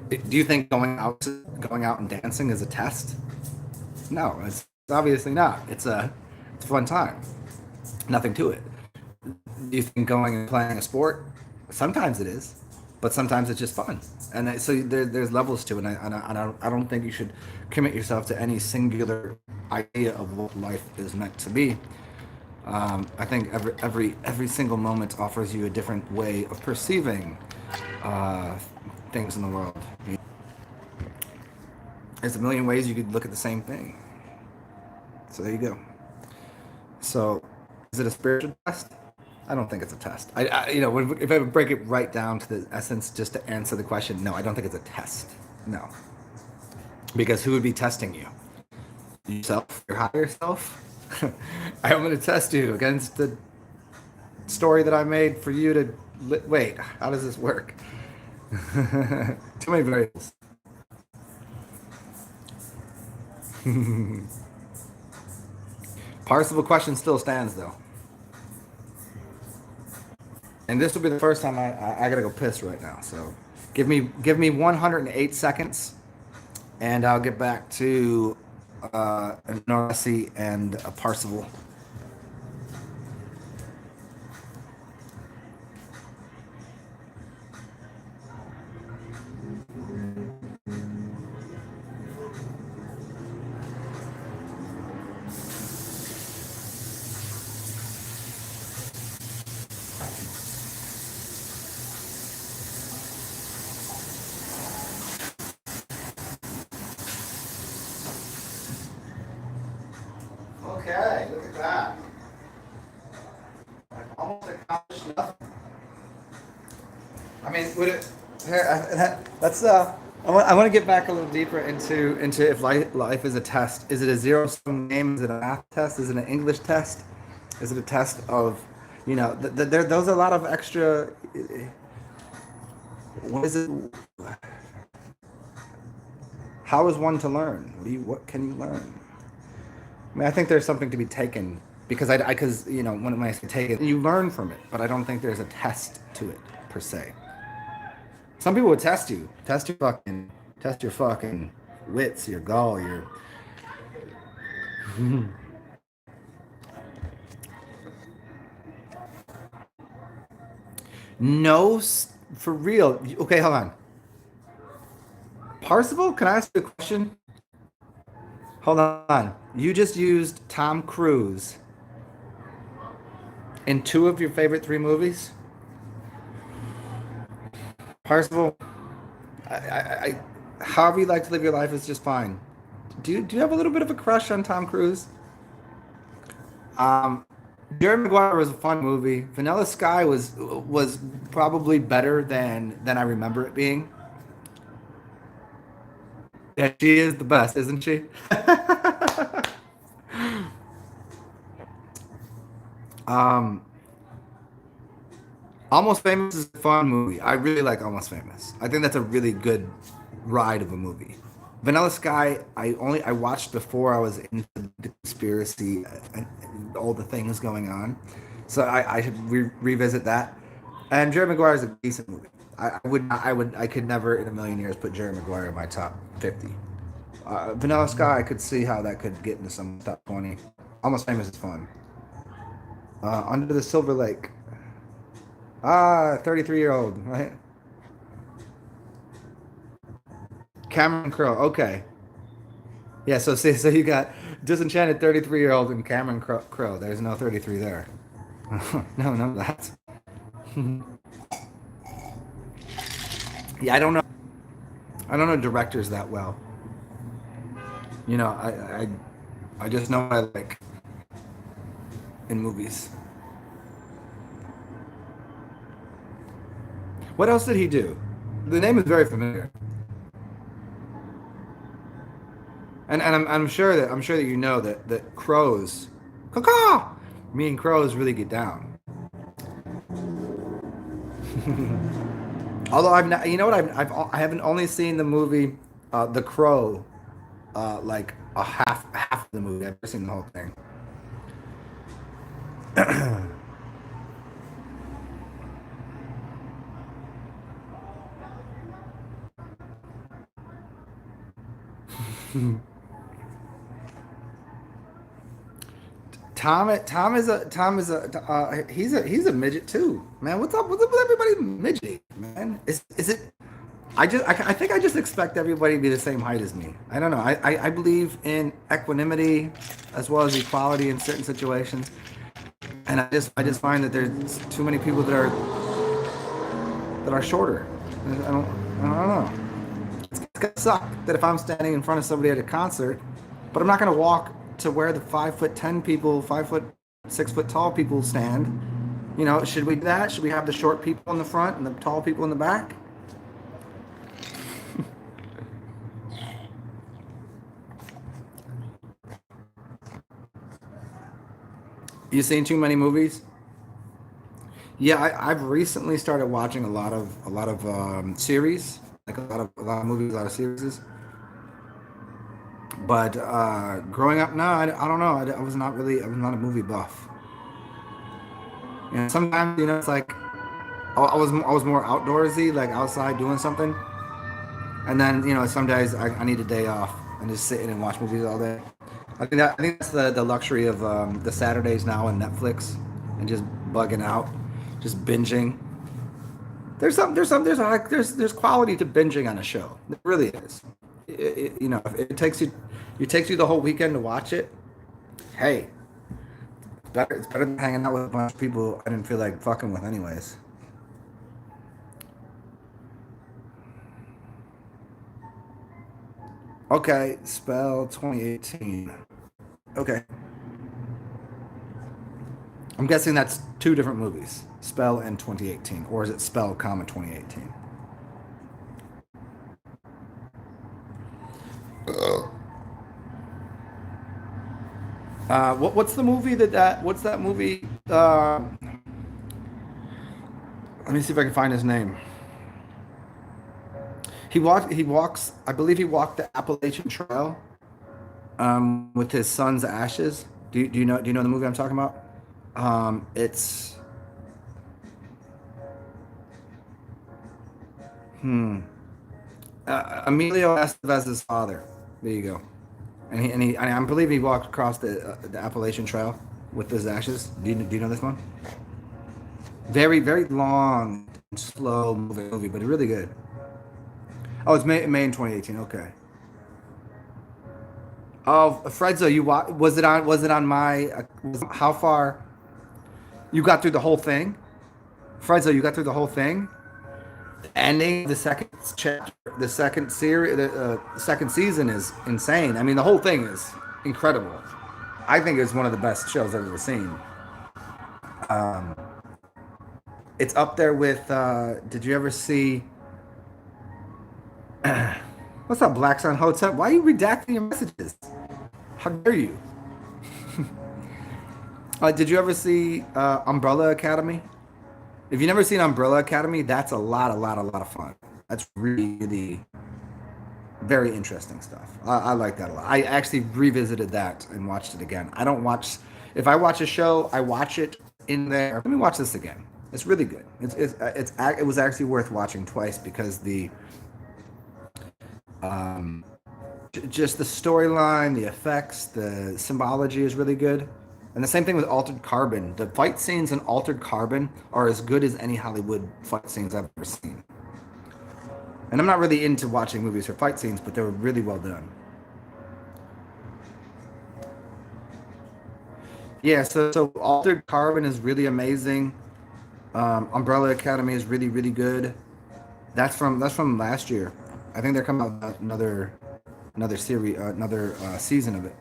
do you think going out and dancing is a test? No, it's obviously not. It's a fun time. Nothing to it. Do you think going and playing a sport? Sometimes it is, but sometimes it's just fun. And so there's levels to it. I don't think you should commit yourself to any singular idea of what life is meant to be. I think every single moment offers you a different way of perceiving uh, things in the world. There's a million ways you could look at the same thing. So there you go. So, is it a spiritual test? I don't think it's a test. If I would break it right down to the essence, just to answer the question, no, I don't think it's a test. No, because who would be testing you? Yourself, your higher self. I'm going to test you against the story that I made for you to. Wait, how does this work? Too many variables. Parsable question still stands though. And this will be the first time I gotta go piss right now. So give me 108 seconds, and I'll get back to Noresi and Parsival. Okay, look at that. I've almost accomplished nothing. I mean, would it? Here, let's. I want to get back a little deeper into if life is a test. Is it a zero sum game? Is it a math test? Is it an English test? Is it a test of, those are a lot of extra. What is it? How is one to learn? What can you learn? I mean, I think there's something to be taken because because when I say take it, you learn from it, but I don't think there's a test to it per se. Some people would test your fucking wits, your gall, your. No, for real. Okay, hold on. Parsifal, can I ask you a question? Hold on. You just used Tom Cruise in two of your favorite three movies. Parsifal, however you like to live your life is just fine. Do you have a little bit of a crush on Tom Cruise? Um, Jerry Maguire was a fun movie. Vanilla Sky was probably better than I remember it being. Yeah, she is the best, isn't she? um, Almost Famous is a fun movie. I really like Almost Famous. I think that's a really good ride of a movie. Vanilla Sky, I watched before I was into the conspiracy and all the things going on, so I should revisit that. And Jerry Maguire is a decent movie. I could never in a million years put Jerry Maguire in my top 50. Vanilla Sky, I could see how that could get into some top 20. Almost Famous is fun. Under the Silver Lake. 33-year-old, right? Cameron Crowe. Okay. Yeah, so you got Disenchanted 33-year-old and Cameron Crowe. There's no 33 there. No, no, that's. Yeah, I don't know directors that well. I just know what I like in movies. What else did he do? The name is very familiar. And I'm sure that you know that crows, caw, me and crows really get down. Although I've not, you know what I haven't only seen the movie The Crow, like a half of the movie. I've never seen the whole thing. He's a midget too, man. What's up with everybody midget, man? Is it? I think I just expect everybody to be the same height as me. I don't know. I believe in equanimity as well as equality in certain situations, and I just find that there's too many people that are shorter. I don't know. It's gonna suck that if I'm standing in front of somebody at a concert, but I'm not gonna walk to where the 5'10" people, 5'6" tall people stand. Should we do that? Should we have the short people in the front and the tall people in the back? You seen too many movies? Yeah, I've recently started watching a lot of series, like a lot of movies, a lot of series. But growing up, no, I don't know. I was not a movie buff. Sometimes it's like I was more outdoorsy, like outside doing something, and then some days I need a day off and just sit in and watch movies all day. I think that's the luxury of the Saturdays now on Netflix and just bugging out, just binging. There's quality to binging on a show. There really is. If it takes you the whole weekend to watch it, hey, it's better than hanging out with a bunch of people I didn't feel like fucking with anyways. Okay, spell 2018. Okay, I'm guessing that's two different movies, Spell and 2018, or is it Spell, comma 2018? What's the movie what's that movie? Let me see if I can find his name. He walks. I believe he walked the Appalachian Trail with his son's ashes. Do you know the movie I'm talking about? It's Emilio Estevez's father. There you go. And I believe he walked across the Appalachian Trail with his ashes. Do you know this one? Very very long, slow movie, but really good. Oh, it's May in 2018. Okay. Oh, Fredzo, was it on my how far you got through the whole thing? Fredzo, you got through the whole thing? The ending of the second chapter, the second series, the second season is insane. I mean, the whole thing is incredible. I think it's one of the best shows I've ever seen. It's up there with. Did you ever see? What's up, Black Sun Hotel? Why are you redacting your messages? How dare you? Did you ever see Umbrella Academy? If you've never seen Umbrella Academy, that's a lot of fun. That's really very interesting stuff. I like that a lot. I actually revisited that and watched it again. I don't watch, if I watch a show, I watch it in there. Let me watch this again. It's really good. It was actually worth watching twice because just the storyline, the effects, the symbology is really good. And the same thing with Altered Carbon. The fight scenes in Altered Carbon are as good as any Hollywood fight scenes I've ever seen. And I'm not really into watching movies for fight scenes, but they were really well done. Yeah, so Altered Carbon is really amazing. Umbrella Academy is really really good. That's from last year. I think they're coming out with another series, another season of it.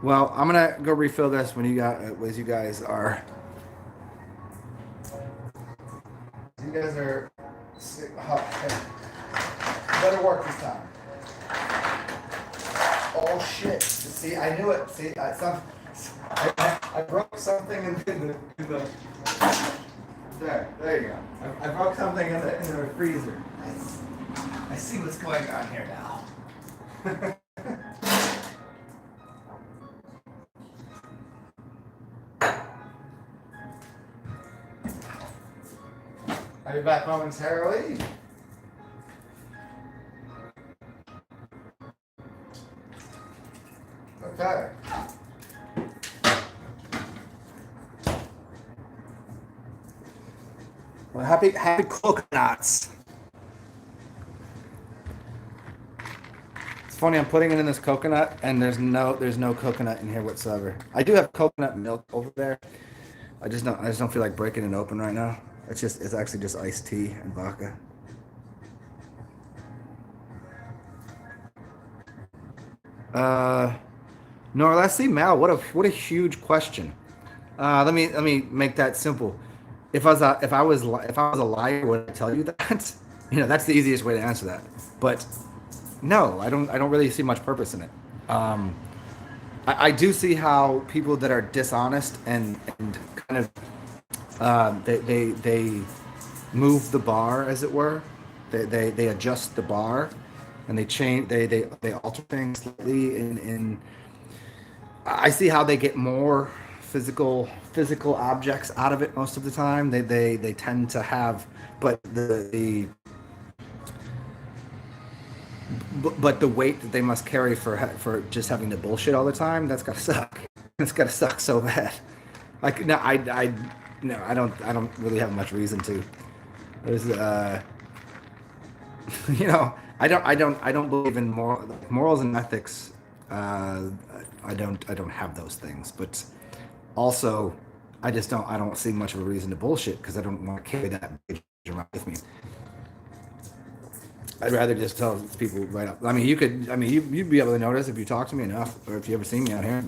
Well, I'm gonna go refill this when you guys are. You guys are. Oh, hey, better work this time. Oh shit! See, I knew it. See, I broke something in the there you go. I broke something in the freezer. I see what's going on here now. I'll be back momentarily. Okay. Well, happy coconuts. It's funny. I'm putting it in this coconut, and there's no coconut in here whatsoever. I do have coconut milk over there. I just don't feel like breaking it open right now. It's actually just iced tea and vodka. Uh, no, let's see, Mal. What a huge question. Let me make that simple. If I was a liar, would I tell you that? You know, that's the easiest way to answer that. But no, I don't really see much purpose in it. Um, I do see how people that are dishonest and kind of they move the bar, as it were. They adjust the bar, and they change they alter things slightly. In I see how they get more physical objects out of it most of the time. They tend to have, but but the weight that they must carry for just having to bullshit all the time, that's gotta suck. That's gotta suck so bad. Like no, I no, I don't really have much reason to. There's you know, I don't believe in morals and ethics. Uh, I don't have those things, but also I don't see much of a reason to bullshit because I don't want to carry that baggage around with me. I'd rather just tell people right up. I mean, you'd be able to notice if you talk to me enough, or if you ever see me out here.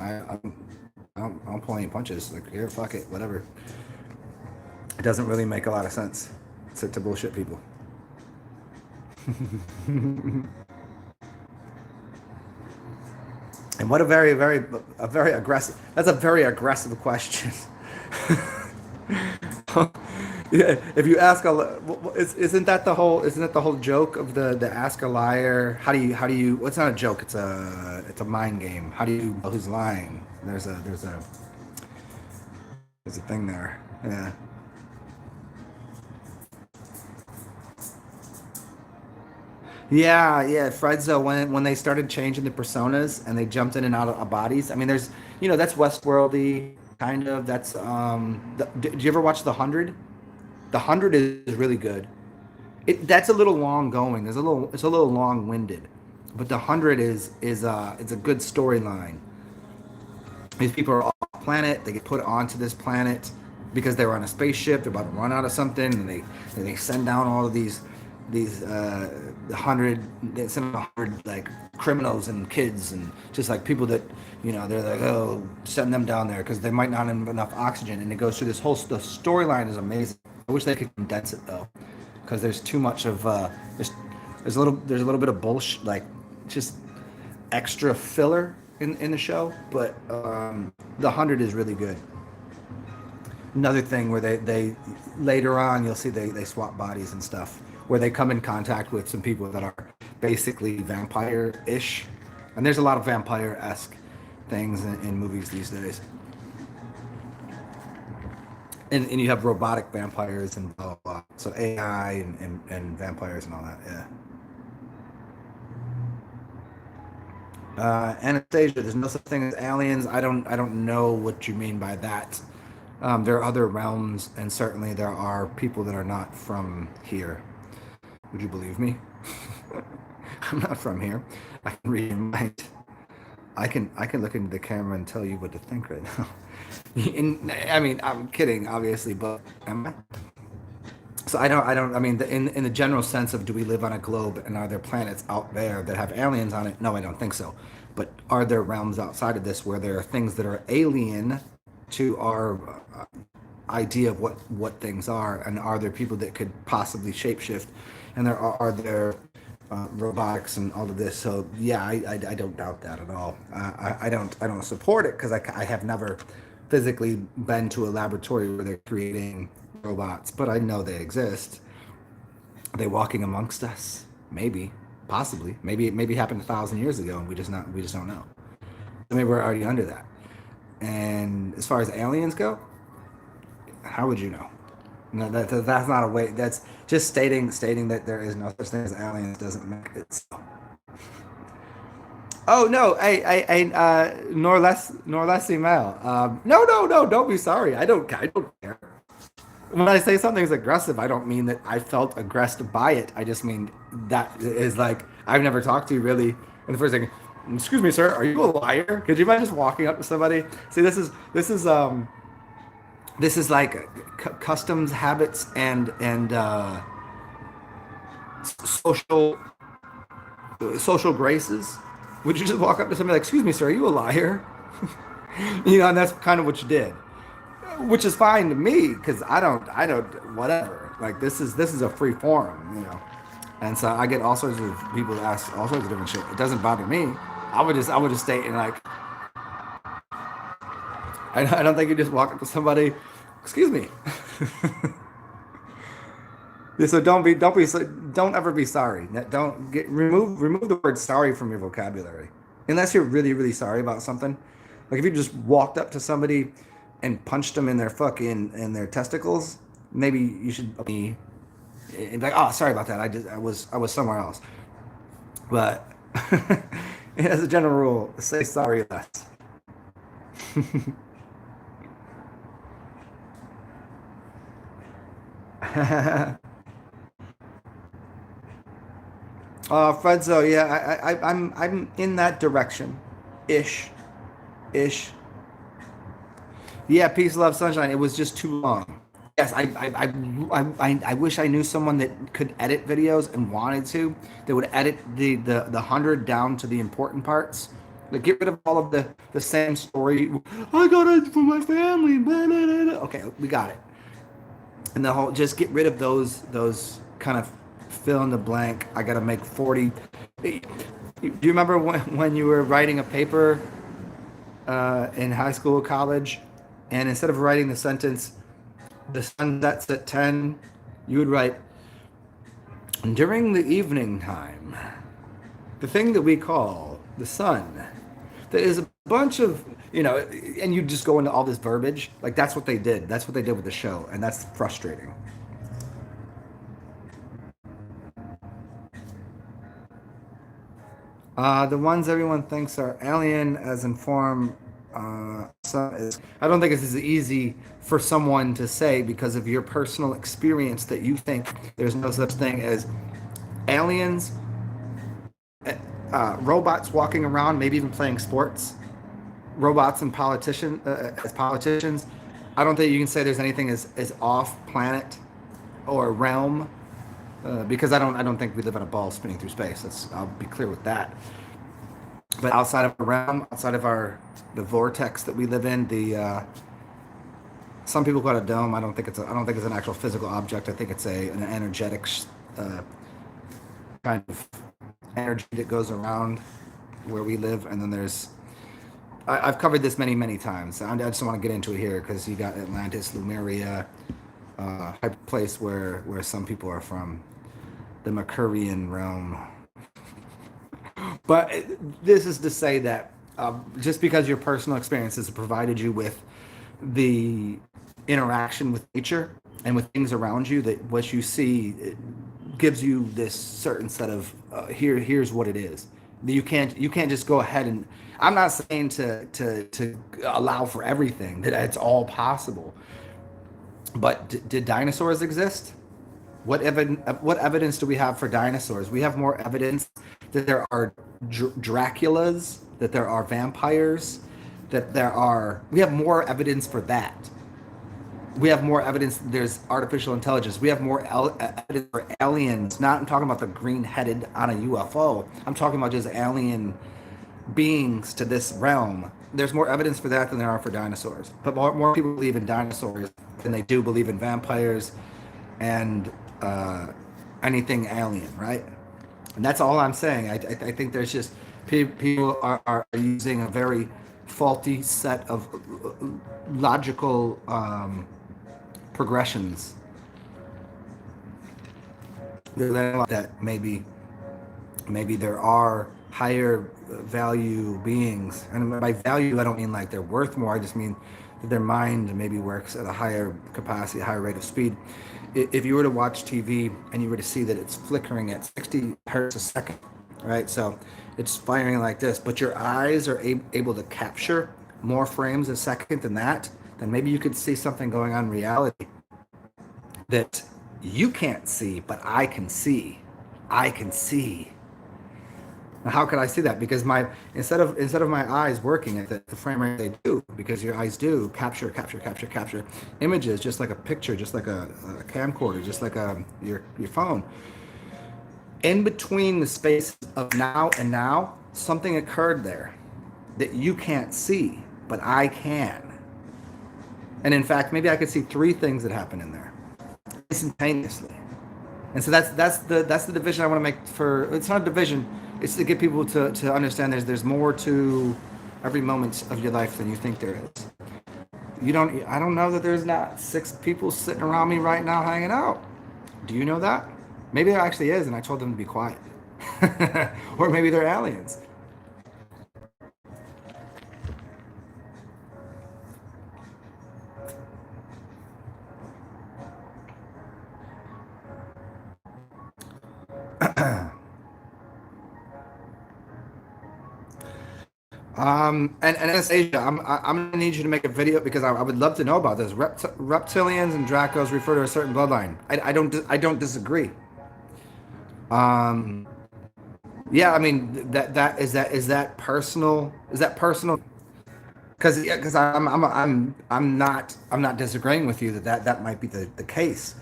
I'm pulling punches. Like, here, fuck it, whatever. It doesn't really make a lot of sense to bullshit people. And what a very aggressive. That's a very aggressive question. Yeah, if you ask isn't that the whole joke of the ask a liar? How do you? What's not a joke? It's a mind game. How do you know who's lying? There's a thing there. Yeah. Yeah, yeah, Fredzo when they started changing the personas and they jumped in and out of bodies. I mean, there's that's Westworldy kind of. Did you ever watch The Hundred is really good. That's a little long going. It's a little long winded, but The Hundred is it's a good storyline. These people are off the planet. They get put onto this planet because they were on a spaceship. They're about to run out of something, and they send down all of these the hundred they send 100 like criminals and kids and just like people that they're like, oh, send them down there because they might not have enough oxygen, and it goes through this whole the storyline is amazing. I wish they could condense it though, because there's too much of there's a little bit of bullshit, like just extra filler in the show, but the hundred is really good. Another thing where they later on you'll see they swap bodies and stuff, where they come in contact with some people that are basically vampire-ish, and there's a lot of vampire-esque things in movies these days, and you have robotic vampires and blah blah blah. So AI and vampires and all that. Yeah. Anastasia, there's no such thing as aliens. I don't know what you mean by that. There are other realms, and certainly there are people that are not from here. Would you believe me? I'm not from here. I can read your mind. I can look into the camera and tell you what to think right now. I mean, I'm kidding, obviously, but am I? So I don't. I mean, in the general sense of do we live on a globe and are there planets out there that have aliens on it? No, I don't think so. But are there realms outside of this where there are things that are alien to our idea of what things are, and are there people that could possibly shapeshift, and are there robotics and all of this? So yeah, I don't doubt that at all. I don't support it because I have never physically been to a laboratory where they're creating robots, but I know they exist. Are they walking amongst us? Maybe, possibly. Maybe it happened 1,000 years ago, and we just don't know. Maybe we're already under that. And as far as aliens go, how would you know? No, that's not a way. That's just stating that there is no such thing as aliens doesn't make it so. Oh no, nor less email. No, don't be sorry. I don't care. When I say something's aggressive, I don't mean that I felt aggressed by it. I just mean that is like I've never talked to you really. And the first thing, excuse me, sir, are you a liar? Could you imagine just walking up to somebody? See, this is like customs, habits, and social social graces. Would you just walk up to somebody like, excuse me, sir, are you a liar? And that's kind of what you did, which is fine to me because I don't, whatever. Like this is a free forum. And so I get all sorts of people that ask all sorts of different shit. It doesn't bother me. I would just state and like, I don't think you just walk up to somebody, excuse me. Yeah, so don't ever be sorry. Don't remove the word sorry from your vocabulary, unless you're really sorry about something. Like if you just walked up to somebody and punched them in their in their testicles, maybe you should be and be like, oh, sorry about that. I was somewhere else. But as a general rule, say sorry less. Fredzo, yeah, I'm in that direction, ish, ish. Yeah, peace, love, sunshine. It was just too long. Yes, I wish I knew someone that could edit videos and wanted to. That would edit the hundred down to the important parts. Like get rid of all of the same story. I got it for my family. Blah, blah, blah, blah. Okay, we got it. And the whole just get rid of those kind of fill in the blank. I got to make 40. Do you remember when you were writing a paper in high school, college, and instead of writing the sentence, the sun sets at 10, you would write, during the evening time, the thing that we call the sun, that is a bunch of, and you just go into all this verbiage. Like that's what they did. That's what they did with the show. And that's frustrating. The ones everyone thinks are alien as informed. I don't think it's as easy for someone to say because of your personal experience that you think there's no such thing as aliens, robots walking around, maybe even playing sports, robots and as politicians. I don't think you can say there's anything as off planet or realm because I don't think we live on a ball spinning through space. I'll be clear with that. But outside of our realm, outside of the vortex that we live in, the some people call it a dome. I don't think it's an actual physical object. I think it's an energetic uh, kind of energy that goes around where we live. And then I've covered this many times. I just don't want to get into it here because you got Atlantis, Lemuria, place where some people are from, the Mercurian realm. But this is to say that just because your personal experiences have provided you with the interaction with nature and with things around you, that what you see gives you this certain set of here's what it is. You can't just go ahead and I'm not saying to allow for everything that it's all possible. But did dinosaurs exist? What evidence do we have for dinosaurs? We have more evidence that there are Draculas, that there are vampires, that there are. We have more evidence for that. We have more evidence that there's artificial intelligence. We have more evidence for aliens. Not I'm talking about the green-headed on a UFO. I'm talking about just alien beings to this realm. There's more evidence for that than there are for dinosaurs. But more people believe in dinosaurs than they do believe in vampires and anything alien, right? And that's all I'm saying. I think there's just people are using a very faulty set of logical progressions that maybe there are higher value beings, and by value I don't mean like they're worth more. I just mean that their mind maybe works at a higher capacity, higher rate of speed. If you were to watch TV and you were to see that it's flickering at 60 hertz a second, right? So it's firing like this, but your eyes are able to capture more frames a second than that, then maybe you could see something going on in reality that you can't see, but I can see. I can see. Now, how could I see that? Because my instead of my eyes working at the frame rate they do, because your eyes do capture images, just like a picture, just like a camcorder, just like your phone. In between the space of now and now, something occurred there that you can't see, but I can. And in fact, maybe I could see three things that happen in there instantaneously. And so that's the division I want to make for. It's not a division. It's to get people to understand there's more to every moment of your life than you think there is. You don't. I don't know that there's not 6 people sitting around me right now hanging out. Do you know that? Maybe there actually is, and I told them to be quiet. Or maybe they're aliens. And Anastasia, I'm gonna need you to make a video because I would love to know about this. Reptilians and Dracos refer to a certain bloodline. I don't disagree. Um, yeah, I mean that personal? Is that personal? Because yeah, because I'm not disagreeing with you that might be the case.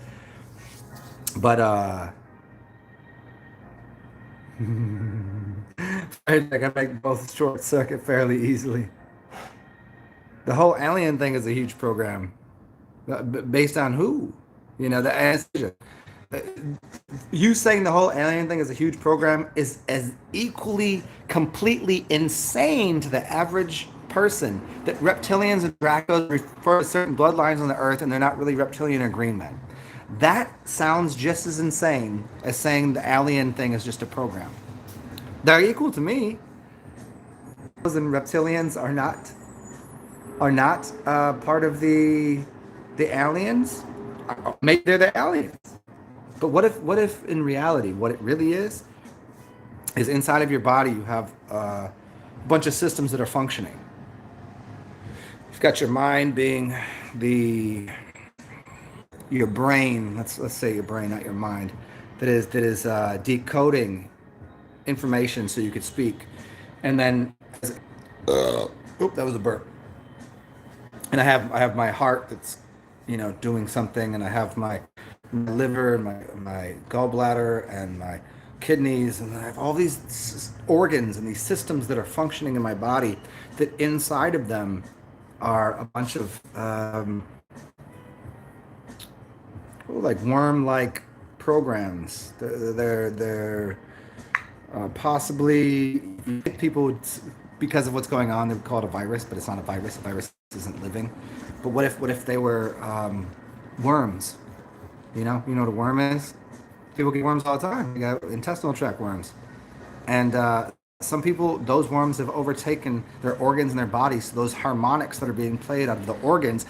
But I can make both short circuit fairly easily. The whole alien thing is a huge program. Based on who? The anesthesia. Uh, You saying the whole alien thing is a huge program is as equally, completely insane to the average person that reptilians and Dracos refer to certain bloodlines on the earth and they're not really reptilian or green men. That sounds just as insane as saying the alien thing is just a program. They're equal to me. And reptilians are not part of the aliens. Maybe they're the aliens. But what if in reality, what it really is inside of your body you have a bunch of systems that are functioning. You've got your mind being the your brain. Let's say your brain, not your mind. That is decoding information so you could speak, and then oop, that was a burp. And I have my heart that's doing something, and I have my liver and my gallbladder and my kidneys, and I have all these organs and these systems that are functioning in my body that inside of them are a bunch of like worm-like programs. They're possibly people because of what's going on they would call it a virus, but it's not a virus. A virus isn't living. But what if they were worms? You know what a worm is? People get worms all the time. You got intestinal tract worms. And some people, those worms have overtaken their organs in their bodies. So those harmonics that are being played out of the organs,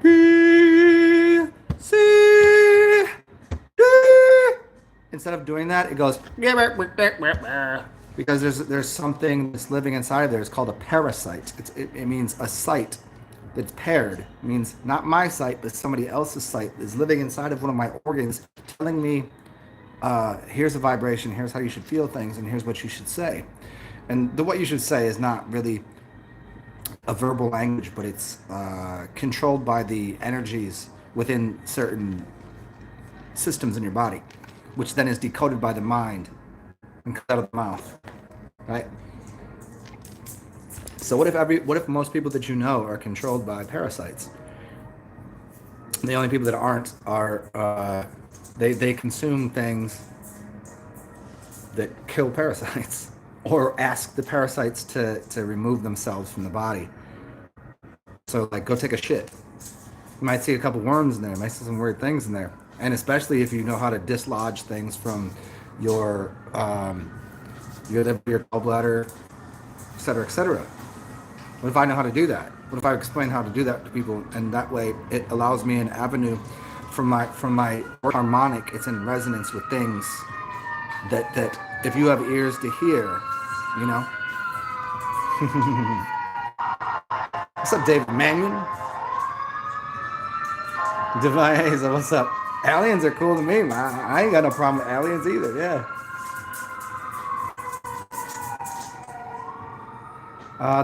B, C, D. Instead of doing that, it goes because there's something that's living inside of there. It's called a parasite. It means a site that's paired. It means not my site, but somebody else's site is living inside of one of my organs, telling me, here's a vibration, here's how you should feel things, and here's what you should say. And the what you should say is not really a verbal language, but it's controlled by the energies within certain systems in your body, which then is decoded by the mind and comes out of the mouth, right? So what if most people that you know are controlled by parasites? The only people that aren't are they consume things that kill parasites or ask the parasites to remove themselves from the body. So like go take a shit. You might see a couple worms in there, you might see some weird things in there. And especially if you know how to dislodge things from your liver, your gallbladder, et cetera, et cetera. What if I know how to do that? What if I explain how to do that to people, and that way it allows me an avenue from my harmonic. It's in resonance with things that if you have ears to hear, you know. What's up, David Mannion? Divine Hazel, what's up? Aliens are cool to me, man. I ain't got no problem with aliens either. Yeah.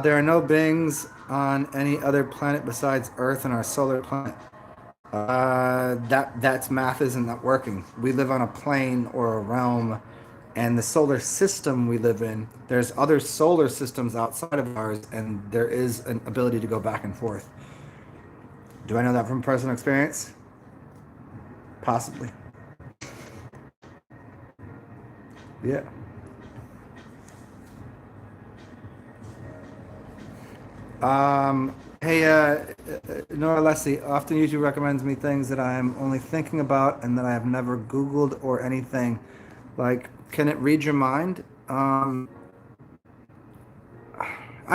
There are no beings on any other planet besides Earth and our solar planet. That's math isn't that working. We live on a plane or a realm, and the solar system we live in. There's other solar systems outside of ours, and there is an ability to go back and forth. Do I know that from personal experience? Possibly. Yeah. Hey, Nora Leslie, often YouTube recommends me things that I'm only thinking about and that I have never Googled or anything. Like, can it read your mind? I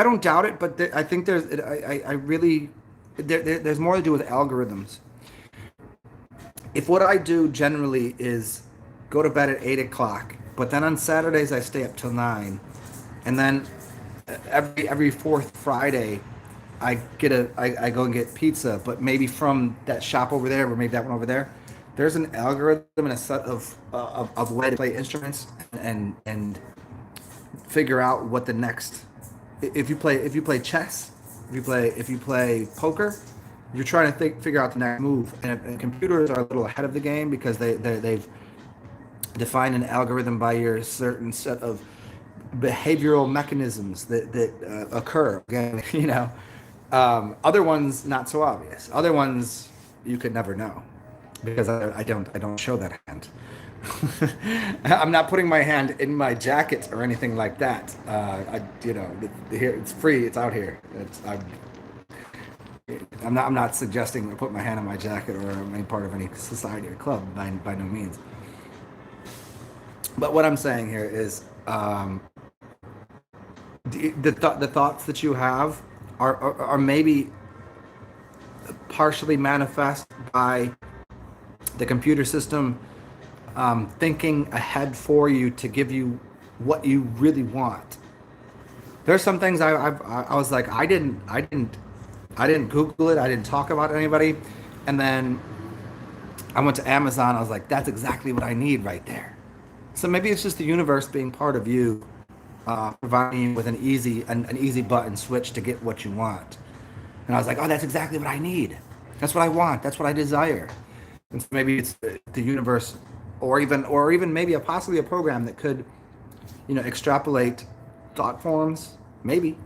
don't doubt it, but I think I really, there's more to do with algorithms. If what I do generally is go to bed at 8 o'clock, but then on Saturdays I stay up till 9, and then every fourth Friday I go and get pizza, but maybe from that shop over there or maybe that one over there. There's an algorithm and a set of way to play instruments and figure out what the next. If you play chess, if you play poker, you're trying to figure out the next move. And computers are a little ahead of the game because they've defined an algorithm by your certain set of behavioral mechanisms that occur. Again, other ones not so obvious. Other ones you could never know because I don't show that hand. I'm not putting my hand in my jacket or anything like that. Here it's free. It's out here. I'm not suggesting I put my hand in my jacket or any part of any society or club by no means. But what I'm saying here is the thoughts that you have are maybe partially manifest by the computer system thinking ahead for you to give you what you really want. There's some things I was like I didn't Google it. I didn't talk about anybody, and then I went to Amazon. I was like, that's exactly what I need right there. So maybe it's just the universe being part of you, providing you with an easy button switch to get what you want. And I was like, oh, that's exactly what I need. That's what I want. That's what I desire. And so maybe it's the universe, or even maybe possibly a program that could, extrapolate thought forms. Maybe,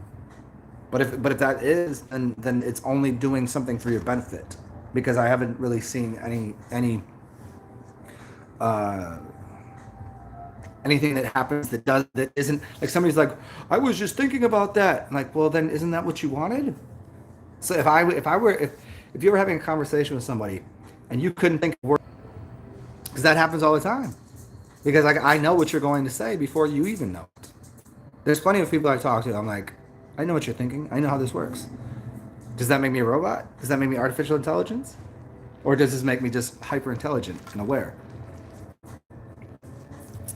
but if that is, then it's only doing something for your benefit, because I haven't really seen uh, anything that happens that isn't like somebody's like, I was just thinking about that. I'm like, well, then isn't that what you wanted? So if you were having a conversation with somebody and you couldn't think of words, because that happens all the time, because I know what you're going to say before you even know it. There's plenty of people I talk to. I'm like, I know what you're thinking. I know how this works. Does that make me a robot? Does that make me artificial intelligence? Or does this make me just hyper intelligent and aware?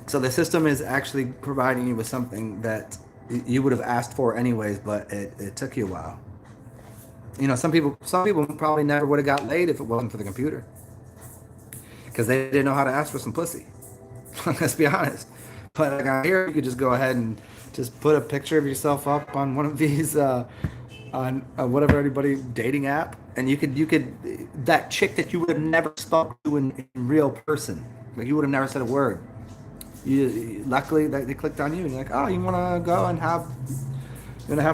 So the system is actually providing you with something that you would have asked for anyways, but it took you a while. Some people probably never would have got laid if it wasn't for the computer, because they didn't know how to ask for some pussy. Let's be honest. But like out here, you could just go ahead and just put a picture of yourself up on one of these on whatever anybody dating app, and you could that chick that you would have never spoken to in real person, like you would have never said a word. Luckily they clicked on you, and you're like, oh, you want to go and have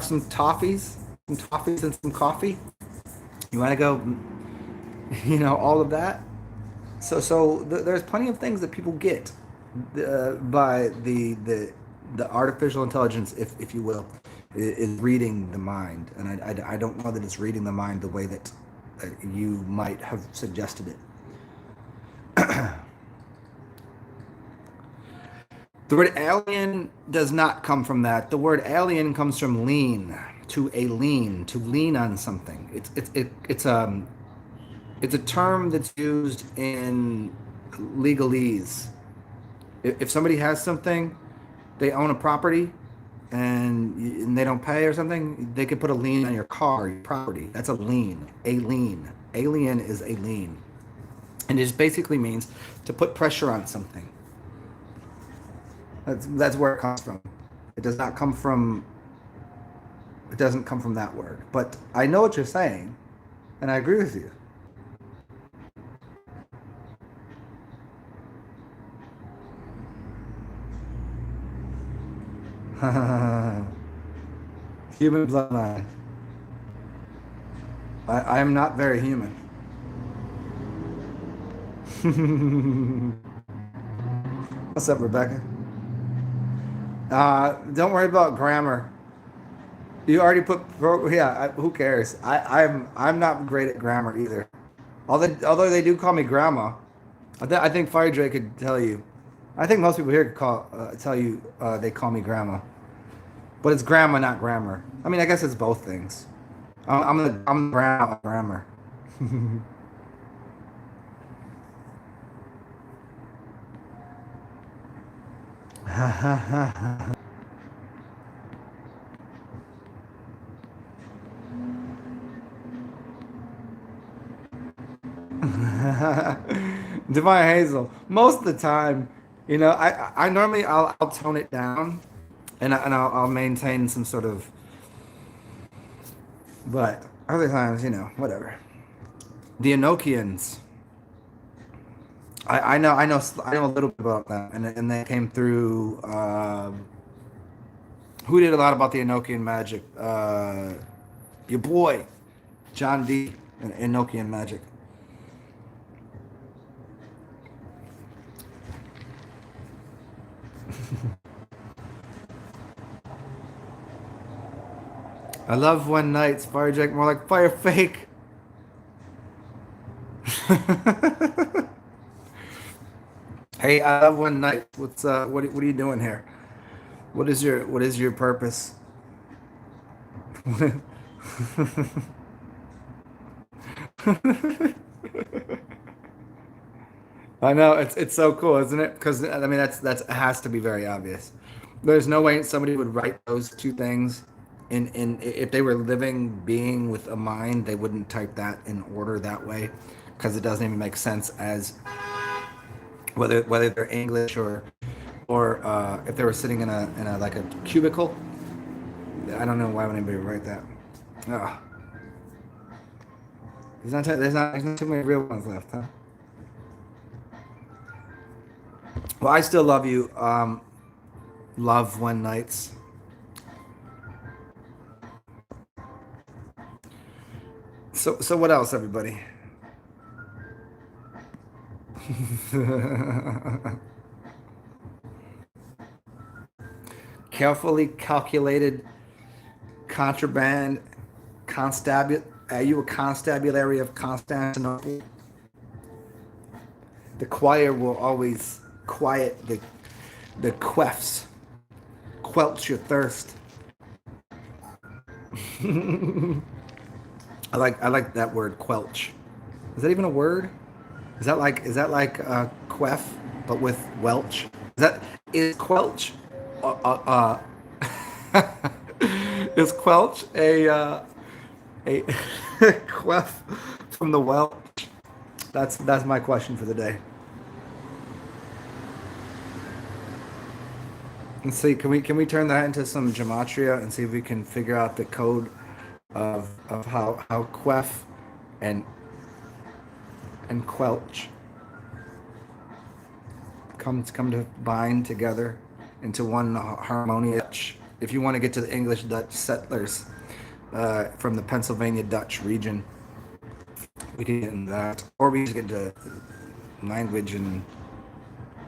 some toffees, and some coffee. You want to go, all of that. So there's plenty of things that people get by the artificial intelligence, if you will, is reading the mind, and I don't know that it's reading the mind the way that you might have suggested it. The word alien does not come from that. The word alien comes from lean, to a lean, to lean on something. It's a term that's used in legalese. If somebody has something, they own a property, and they don't pay or something, they could put a lien on your car, your property. That's a lien. A lien. Alien is a lien. And it just basically means to put pressure on something. That's where it comes from. It does not come from it doesn't come from that word. But I know what you're saying, and I agree with you. Human bloodline. I am not very human. What's up, Rebecca? Don't worry about grammar. You already yeah. Who cares? I'm not great at grammar either. Although they do call me grandma. I think Fire Drake could tell you. I think most people here could tell you they call me grandma. But it's grandma, not grammar. I mean, I guess it's both things. I'm the grandma of grammar. Divine Hazel. Most of the time, I normally I'll tone it down, and I'll maintain some sort of. But other times, whatever. The Enochians. I know a little bit about that, and they came through. Who did a lot about the Enochian magic? Your boy, John D. Enochian magic. I love when nights fire jack more like fire fake. Hey, I love one night. What are you doing here? What is your purpose? I know it's so cool, isn't it? Because I mean that's has to be very obvious. There's no way somebody would write those two things in if they were living being with a mind, they wouldn't type that in order that way because it doesn't even make sense as whether they're English or if they were sitting in a like a cubicle. I don't know why would anybody write that. Ugh. There's not too many real ones left, huh? Well, I still love you. Love one nights. So what else, everybody? Carefully calculated contraband constabulary. Are you a constabulary of Constantinople? The choir will always quiet the queffs, quelch your thirst. I like that word quelch. Is that even a word? Is that like queff but with welch? Is quelch is quelch a queff from the well? That's my question for the day. Let's see. Can we turn that into some gematria and see if we can figure out the code of how queff and quelch come to bind together into one harmonious. If you want to get to the English Dutch settlers from the Pennsylvania Dutch region, we can get into that, or we just get to language and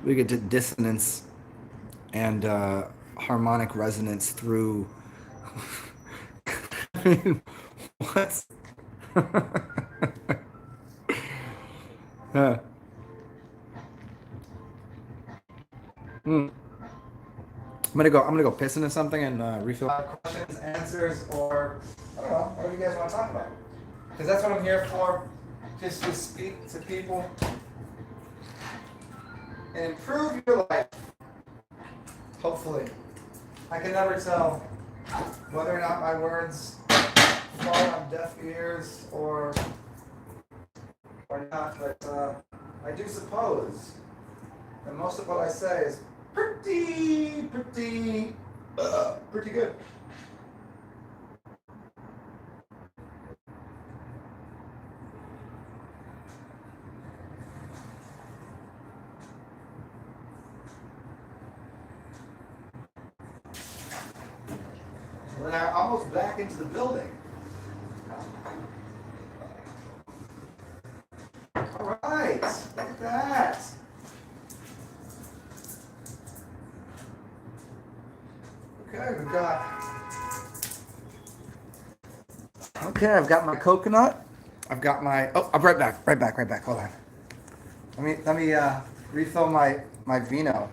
we get to dissonance and harmonic resonance through. I mean, what? Huh. I'm gonna go piss into something and refill questions, answers, or I don't know, whatever you guys want to talk about. Because that's what I'm here for, just to speak to people and improve your life. Hopefully, I can never tell whether or not my words fall on deaf ears or not, but I do suppose that most of what I say is pretty good. We're now almost back into the building. All right, look at that. Okay, we've got. Okay, I've got my coconut. I've got my. Oh, I'm right back. Hold on. Let me refill my vino.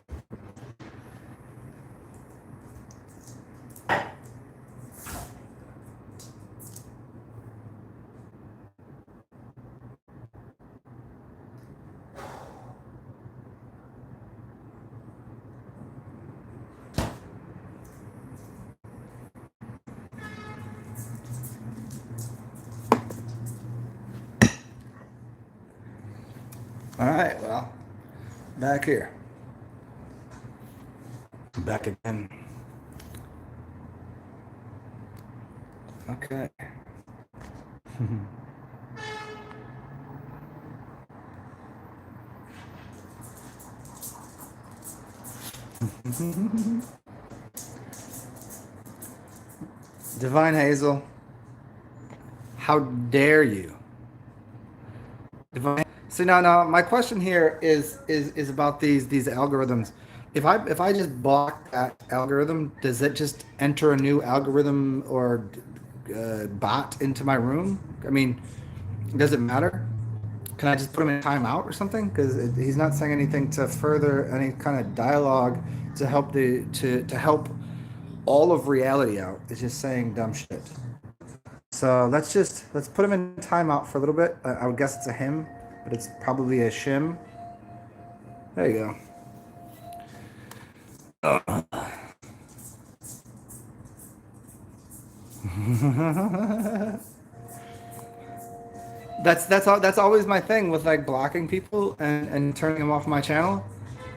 All right, well, back here. Back again. Okay. Divine Hazel, how dare you? Divine. So now my question here is about these algorithms. If I just block that algorithm, does it just enter a new algorithm or bot into my room? I mean, does it matter? Can I just put him in timeout or something? Because he's not saying anything to further any kind of dialogue to help to help all of reality out. It's just saying dumb shit. So let's put him in timeout for a little bit. I would guess it's a him, but it's probably a shim. There you go. That's always my thing with like blocking people and turning them off my channel.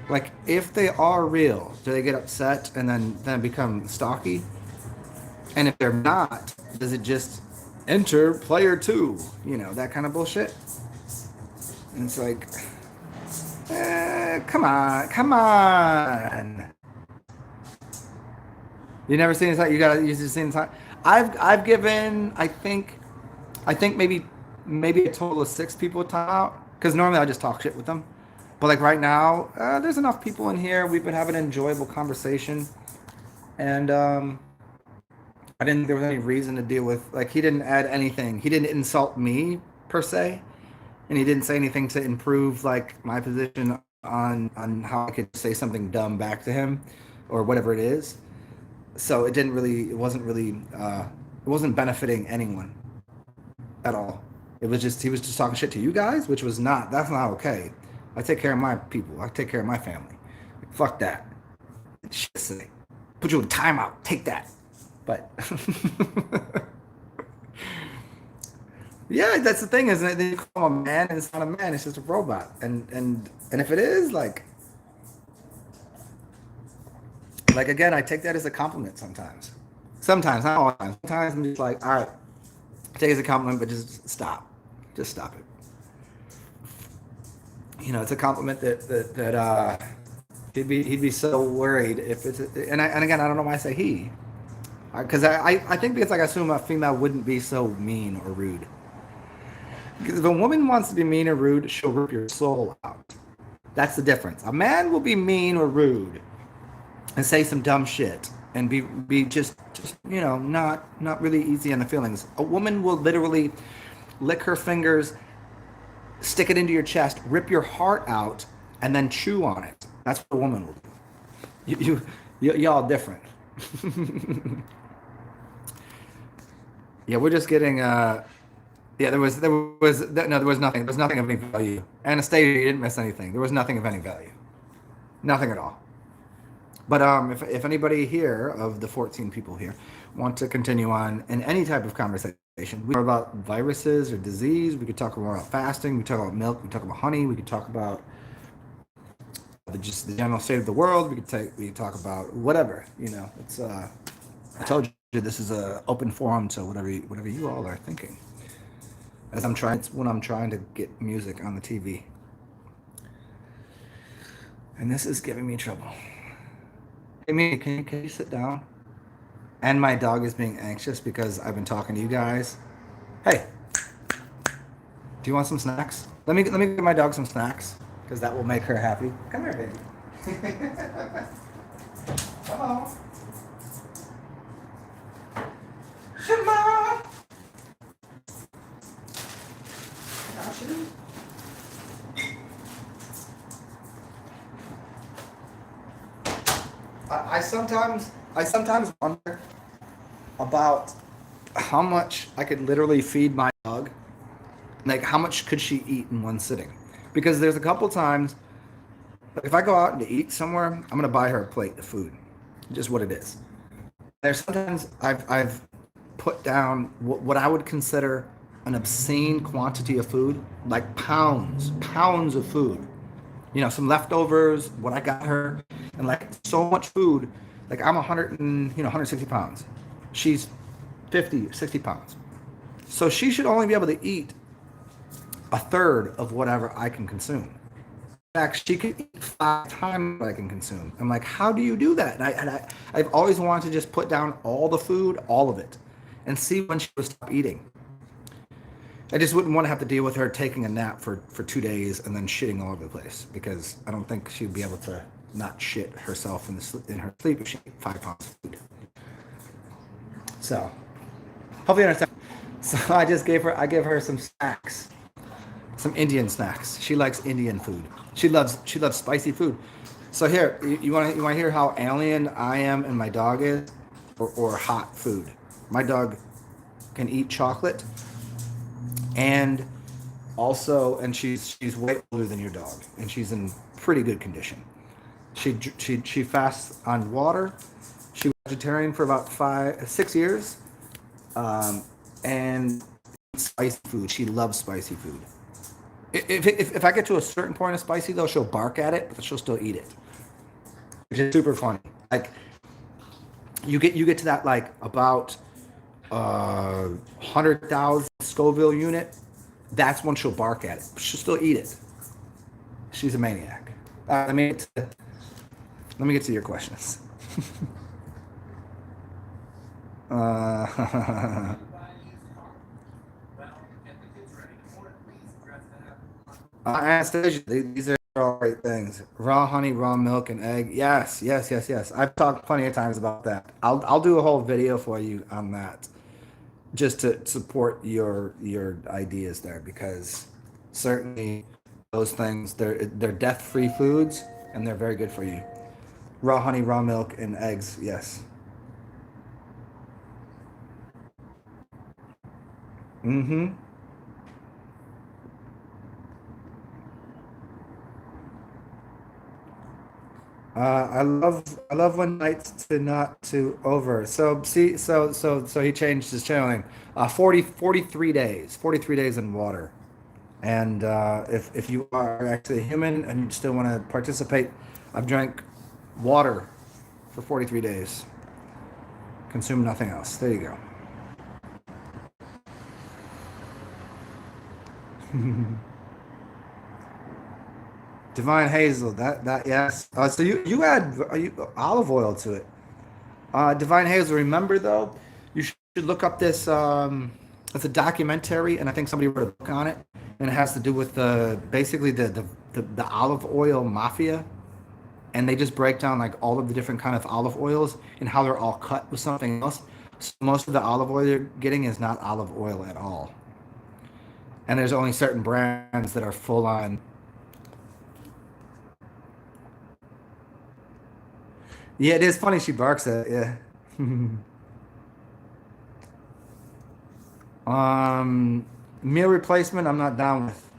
Like if they are real, do they get upset and then become stalky? And if they're not, does it just enter player two? You know, that kind of bullshit. And it's like, come on. You never seen this? You gotta use the same time. I've given I think maybe a total of 6 people timeout because normally I just talk shit with them. But like right now, there's enough people in here. We've been having an enjoyable conversation, and I didn't think there was any reason to deal with like he didn't add anything. He didn't insult me per se, and he didn't say anything to improve like my position on how I could say something dumb back to him or whatever it is. So it wasn't benefiting anyone at all. It was just he was just talking shit to you guys, which was not that's not okay. I take care of my people. I take care of my family. Like, fuck that. Shit say. Put you in timeout. Take that. But yeah, that's the thing, isn't it? Then you call him a man and it's not a man, it's just a robot. And if it is, like again, I take that as a compliment sometimes. Sometimes, not all the time. Sometimes I'm just like, all right, take it as a compliment, but just stop. Just stop it. You know, it's a compliment that he'd be so worried if it's and again I don't know why I say he because I think because like I assume a female wouldn't be so mean or rude. Because if a woman wants to be mean or rude, she'll rip your soul out. That's the difference. A man will be mean or rude and say some dumb shit and be just you know not really easy on the feelings. A woman will literally lick her fingers, stick it into your chest, rip your heart out, and then chew on it. That's what a woman will do. Y'all different. Yeah, we're just getting yeah, there was nothing. There was nothing of any value. Anastasia, you didn't miss anything. There was nothing of any value. Nothing at all. But if anybody here of the 14 people here want to continue on in any type of conversation, we talk about viruses or disease. We could talk more about fasting. We talk about milk. We talk about honey. We could talk about just the general state of the world. We could talk about whatever. You know, it's I told you this is a open forum to whatever you all are thinking. As I'm trying, it's when I'm trying to get music on the TV, and this is giving me trouble. Hey, me, can you sit down? And my dog is being anxious because I've been talking to you guys. Hey, do you want some snacks? Let me give my dog some snacks because that will make her happy. Come here, baby. Come on. Shema. I sometimes wonder about how much I could literally feed my dog. Like how much could she eat in one sitting? Because there's a couple times, like if I go out to eat somewhere, I'm gonna buy her a plate of food, just what it is. There's sometimes I've put down what I would consider an obscene quantity of food, like pounds of food. You know, some leftovers, what I got her, and like so much food. Like I'm 100 and 160 pounds. She's 50, 60 pounds. So she should only be able to eat a third of whatever I can consume. In fact, she could eat 5 times what I can consume. I'm like, how do you do that? I've always wanted to just put down all the food, all of it, and see when she would stop eating. I just wouldn't want to have to deal with her taking a nap for 2 days and then shitting all over the place because I don't think she'd be able to not shit herself in her sleep if she ate 5 pounds of food. So, hopefully you understand. So I gave her some snacks, some Indian snacks. She likes Indian food. She loves spicy food. So here, you want to hear how alien I am and my dog is, or hot food. My dog can eat chocolate, and and she's way older than your dog, and she's in pretty good condition. She fasts on water. She was vegetarian for about 6 years, um, and spicy food. She loves spicy food. If I get to a certain point of spicy though, she'll bark at it, but she'll still eat it, which is super funny. Like you get to that like about 100,000 Scoville unit. That's when she'll bark at it. She'll still eat it. She's a maniac. Let me get to your questions. uh, Anastasia, these are all great things. Raw honey, raw milk, and egg. Yes, yes, yes, yes. I've talked plenty of times about that. I'll do a whole video for you on that, just to support your ideas there, because certainly those things they're death-free foods and they're very good for you. Raw honey, raw milk, and eggs. Yes. Mm-hmm. I love when nights to not to over. So see, so he changed his channel name. 43 days, 43 days in water. And if you are actually a human and you still want to participate, I've drank water for 43 days. Consume nothing else. There you go. Divine Hazel. That yes. So you add olive oil to it. Divine Hazel. Remember though, you should look up this. It's a documentary, and I think somebody wrote a book on it, and it has to do with basically the olive oil mafia, and they just break down like all of the different kind of olive oils and how they're all cut with something else. So most of the olive oil you're getting is not olive oil at all, and there's only certain brands that are full on. Yeah, it is funny she barks at it, yeah. Um, Meal replacement, I'm not down with.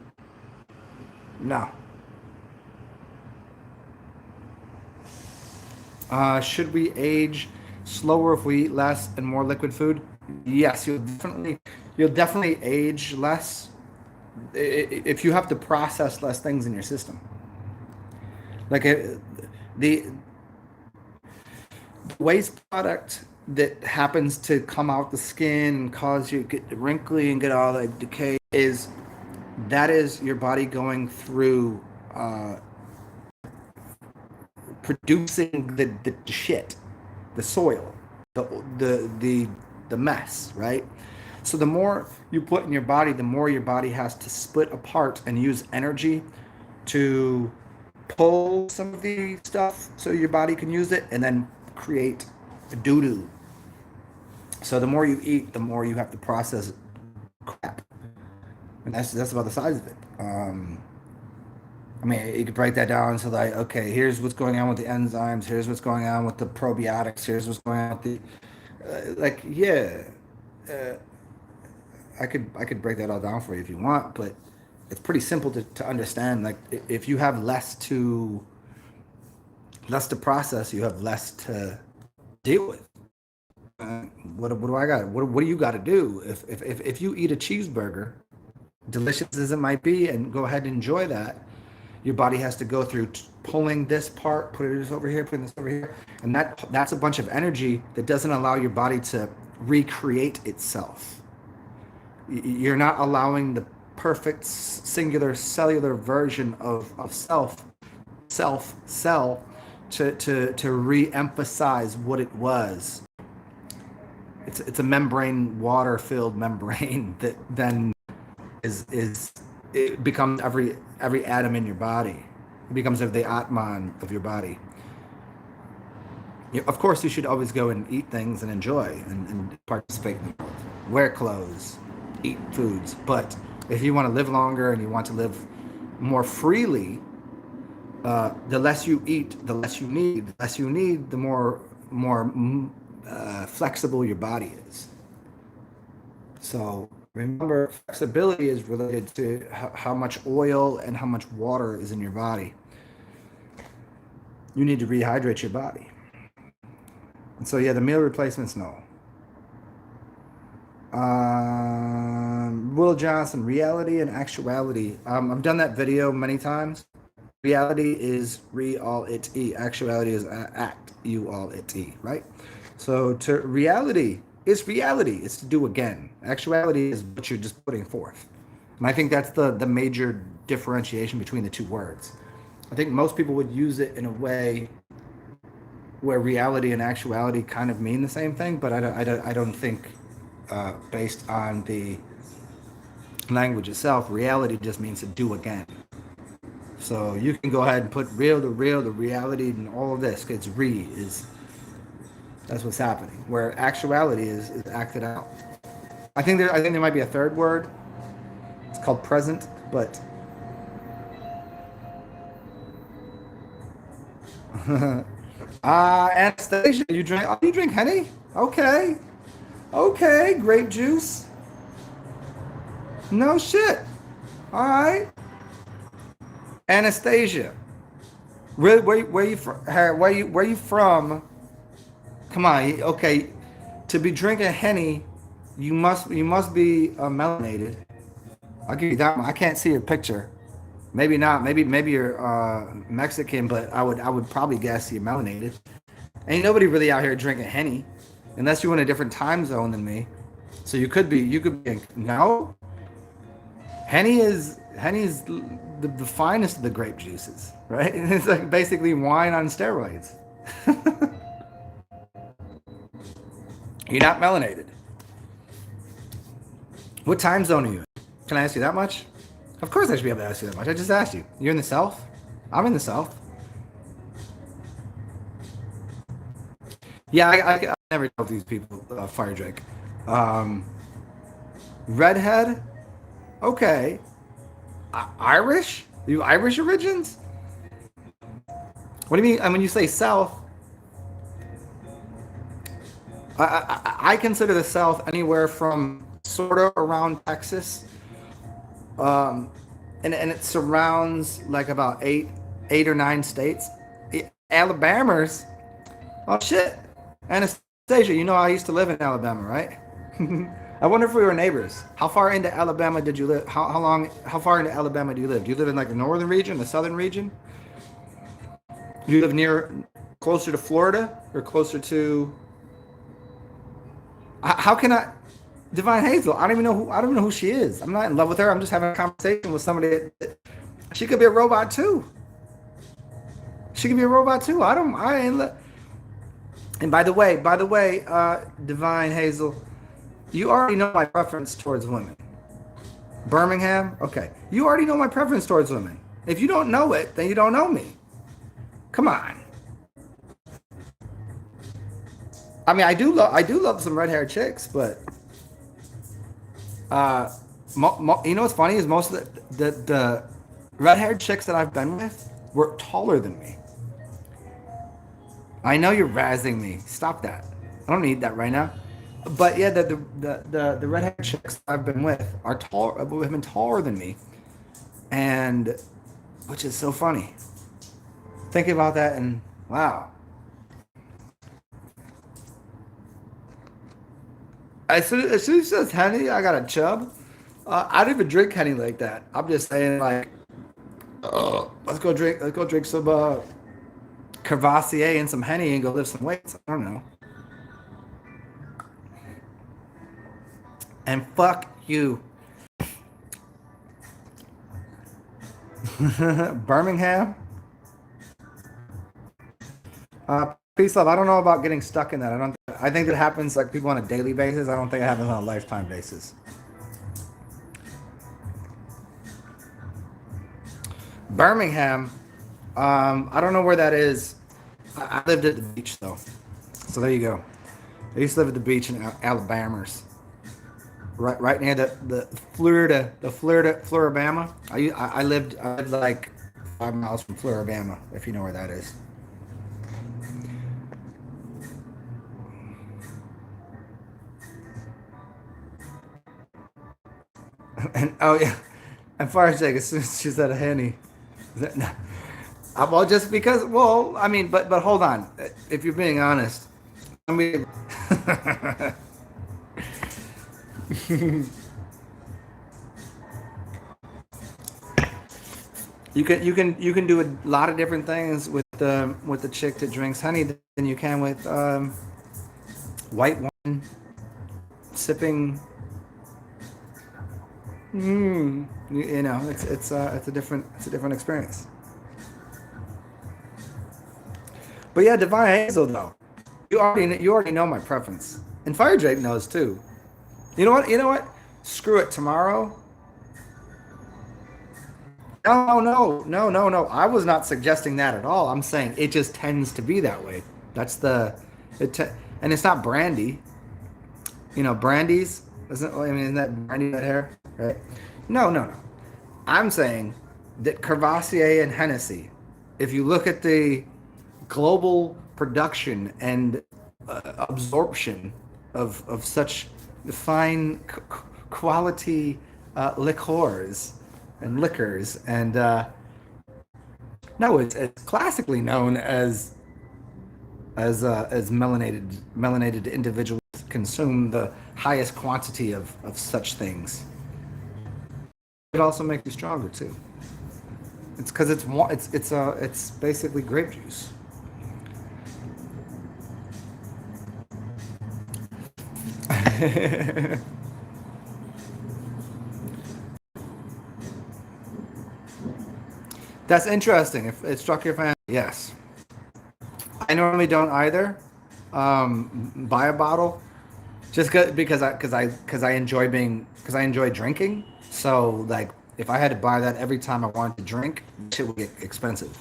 No. Should we age slower if we eat less and more liquid food? Yes, you'll definitely age less if you have to process less things in your system. Like the waste product that happens to come out the skin and cause you to get wrinkly and get all that decay is your body going through uh, producing the shit, the soil, the the the the mess, right? So the more you put in your body, the more your body has to split apart and use energy to pull some of the stuff so your body can use it and then create doo doo. So the more you eat, the more you have to process crap, and that's about the size of it. I mean, you could break that down to like, okay, here's what's going on with the enzymes, here's what's going on with the probiotics, here's what's going on with the like, yeah, uh, I could break that all down for you if you want, but it's pretty simple to understand. Like, if you have less to process, you have less to deal with. What do I got? What do you got to do? If you eat a cheeseburger, delicious as it might be, and go ahead and enjoy that, your body has to go through pulling this part, putting this over here, putting this over here, and that's a bunch of energy that doesn't allow your body to recreate itself. You're not allowing the perfect singular cellular version of cell to re-emphasize what it was. It's a membrane, water filled membrane that then is it becomes every atom in your body. It becomes the Atman of your body. Of course, you should always go and eat things and enjoy and participate in the world. Wear clothes, eat foods. But if you want to live longer and you want to live more freely, the less you eat, the less you need. The less you need, the more flexible your body is. So remember, flexibility is related to how much oil and how much water is in your body. You need to rehydrate your body. And so yeah, the meal replacements, no. Will Johnson, reality and actuality. I've done that video many times. Reality is re all it e. Actuality is act you all it e. Right. So to reality is reality. It's to do again. Actuality is what you're just putting forth. And I think that's the major differentiation between the two words. I think most people would use it in a way where reality and actuality kind of mean the same thing, but I don't think, based on the language itself, reality just means to do again. So you can go ahead and put real to real, the reality, and all of this. It's is that's what's happening. Where actuality is acted out. I think there might be a third word. It's called present, but Anastasia, you drink honey? Okay. Okay, grape juice. No shit. All right. Anastasia. Where you from? Where you from? Come on. Okay. To be drinking henny, you must be melanated. I'll give you that one. I can't see your picture. Maybe not. Maybe you're Mexican, but I would probably guess you're melanated. Ain't nobody really out here drinking henny, unless you're in a different time zone than me. So you could be no. Henny is the finest of the grape juices, right? It's like basically wine on steroids. You're not melanated. What time zone are you in? Can I ask you that much? Of course I should be able to ask you that much. I just asked you. You're in the South? I'm in the South. Yeah, I never tell these people fire drink. Um, Redhead? Okay. Irish? You Irish origins? What do you mean? And when you say South, I consider the South anywhere from sort of around Texas, and it surrounds like about eight or nine states. Alabama's, oh shit, Anastasia, you know I used to live in Alabama, right? I wonder if we were neighbors. How far into Alabama did you live? How long? How far into Alabama do you live? Do you live in like the northern region, the southern region? Do you live near, closer to Florida or closer to? How can I? Divine Hazel. I don't even know who. I don't even know who she is. I'm not in love with her. I'm just having a conversation with somebody. She could be a robot too. She could be a robot too. I don't. I ain't. And by the way, Divine Hazel, you already know my preference towards women. Birmingham. Okay. You already know my preference towards women. If you don't know it, then you don't know me. Come on. I mean, I do love some red haired chicks, but uh, you know what's funny is most of the red haired chicks that I've been with were taller than me. I know you're razzing me. Stop that. I don't need that right now. But yeah, the red haired chicks I've been with are tall, have been taller than me, and which is so funny. Thinking about that, and wow, as soon as it says Henny, I got a chub. I don't even drink Henny like that. I'm just saying, like, let's go drink some Cavassier and some Henny and go lift some weights. I don't know. And fuck you, Birmingham. Peace love. I don't know about getting stuck in that. I don't. I think that happens like people on a daily basis. I don't think it happens on a lifetime basis. Birmingham. I don't know where that is. I lived at the beach though, so there you go. I used to live at the beach in Alabama, right near the Floribama. I lived like 5 miles from Floribama, if you know where that is. And oh yeah, and fire Jake, as soon as she said a henny, no. Well, just because. Well, I mean, but hold on. If you're being honest, I mean, you can do a lot of different things with the chick that drinks honey than you can with white wine sipping. You know, it's a different experience. But yeah, Divine Hazel though, you already know my preference, and Fire Drake knows too. You know what? You know what? Screw it. Tomorrow. No, no, no, no, no. I was not suggesting that at all. I'm saying it just tends to be that way. That's the and it's not brandy. You know, brandy's isn't. I mean, isn't that brandy that hair? Right? No, no, no. I'm saying that Cavassier and Hennessy, if you look at the global production and absorption of such fine quality liqueurs and liquors, and no, it's classically known as melanated individuals consume the highest quantity of such things. It also makes you stronger too. It's because it's basically grape juice. That's interesting. If it struck your fan, yes. I normally don't either. Buy a bottle just because I enjoy drinking. So like if I had to buy that every time I wanted to drink, shit would get expensive.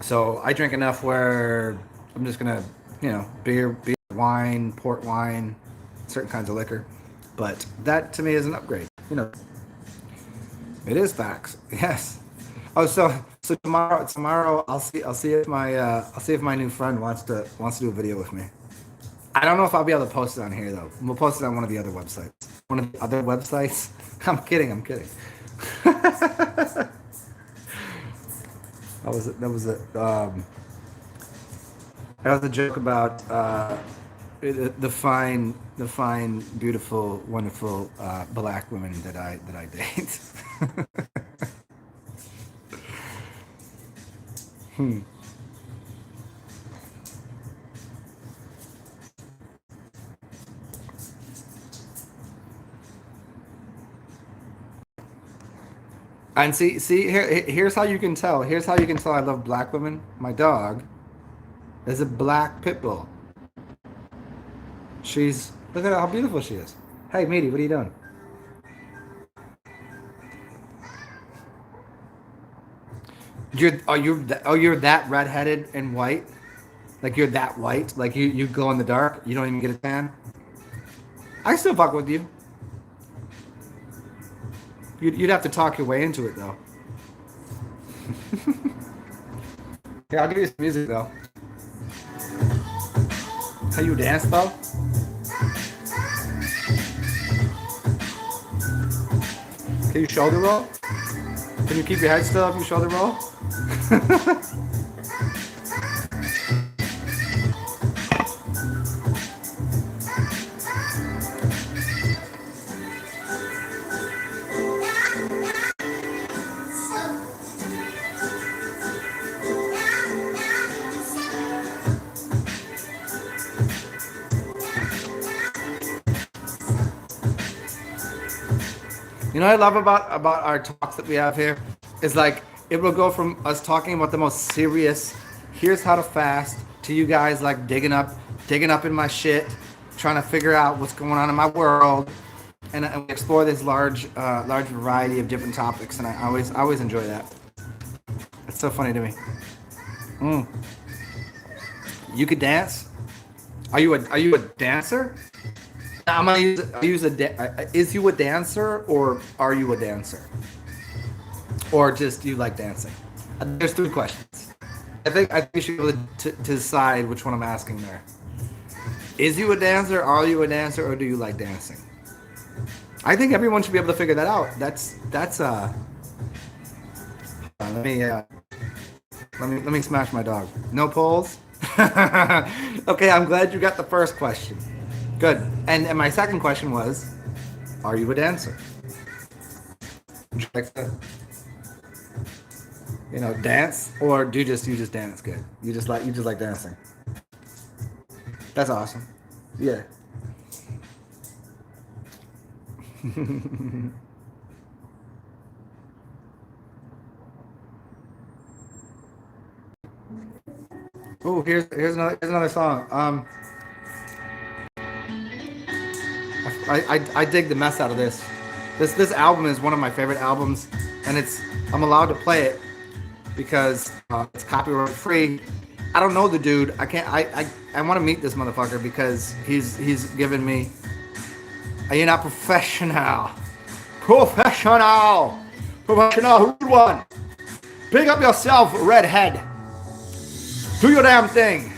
So I drink enough where I'm just gonna, beer, wine, port wine, certain kinds of liquor. But that to me is an upgrade. It is facts. Yes. Oh, so tomorrow I'll see if my new friend wants to do a video with me. I don't know if I'll be able to post it on here though. We'll post it on one of the other websites. One of the other websites. I'm kidding. I'm kidding. That was it. That was it. That was a joke about the fine, beautiful, wonderful black women that I date. Hmm. And see here's how you can tell. Here's how you can tell I love black women. My dog is a black pit bull. She's look at how beautiful she is. Hey, Meaty, what are you doing? You're that redheaded and white. Like you're that white. Like you glow in the dark. You don't even get a tan. I still fuck with you. You'd have to talk your way into it though. Yeah, I'll give you some music though. How you dance though? Can you shoulder roll? Can you keep your head still if you shoulder roll? You know what I love about our talks that we have here is like it will go from us talking about the most serious, here's how to fast, to you guys like digging up in my shit, trying to figure out what's going on in my world, and we explore this large variety of different topics, and I always enjoy that. It's so funny to me. Mm. You could dance? Are you a dancer? I'm gonna use is you a dancer or are you a dancer? Or just do you like dancing? There's three questions. I think you should be able to decide which one I'm asking there. Is you a dancer? Are you a dancer? Or do you like dancing? I think everyone should be able to figure that out. That's let me let me smash my dog. No polls. Okay, I'm glad you got the first question. Good. And my second question was, are you a dancer? Would you like to, dance, or do you just dance good? You just like dancing. That's awesome. Yeah. Oh, here's another song. I dig the mess out of this. This album is one of my favorite albums, and I'm allowed to play it because it's copyright free. I don't know the dude. I can't. I want to meet this motherfucker because he's given me. You're not professional. Professional. Professional. Who won? Pick up yourself, redhead. Do your damn thing.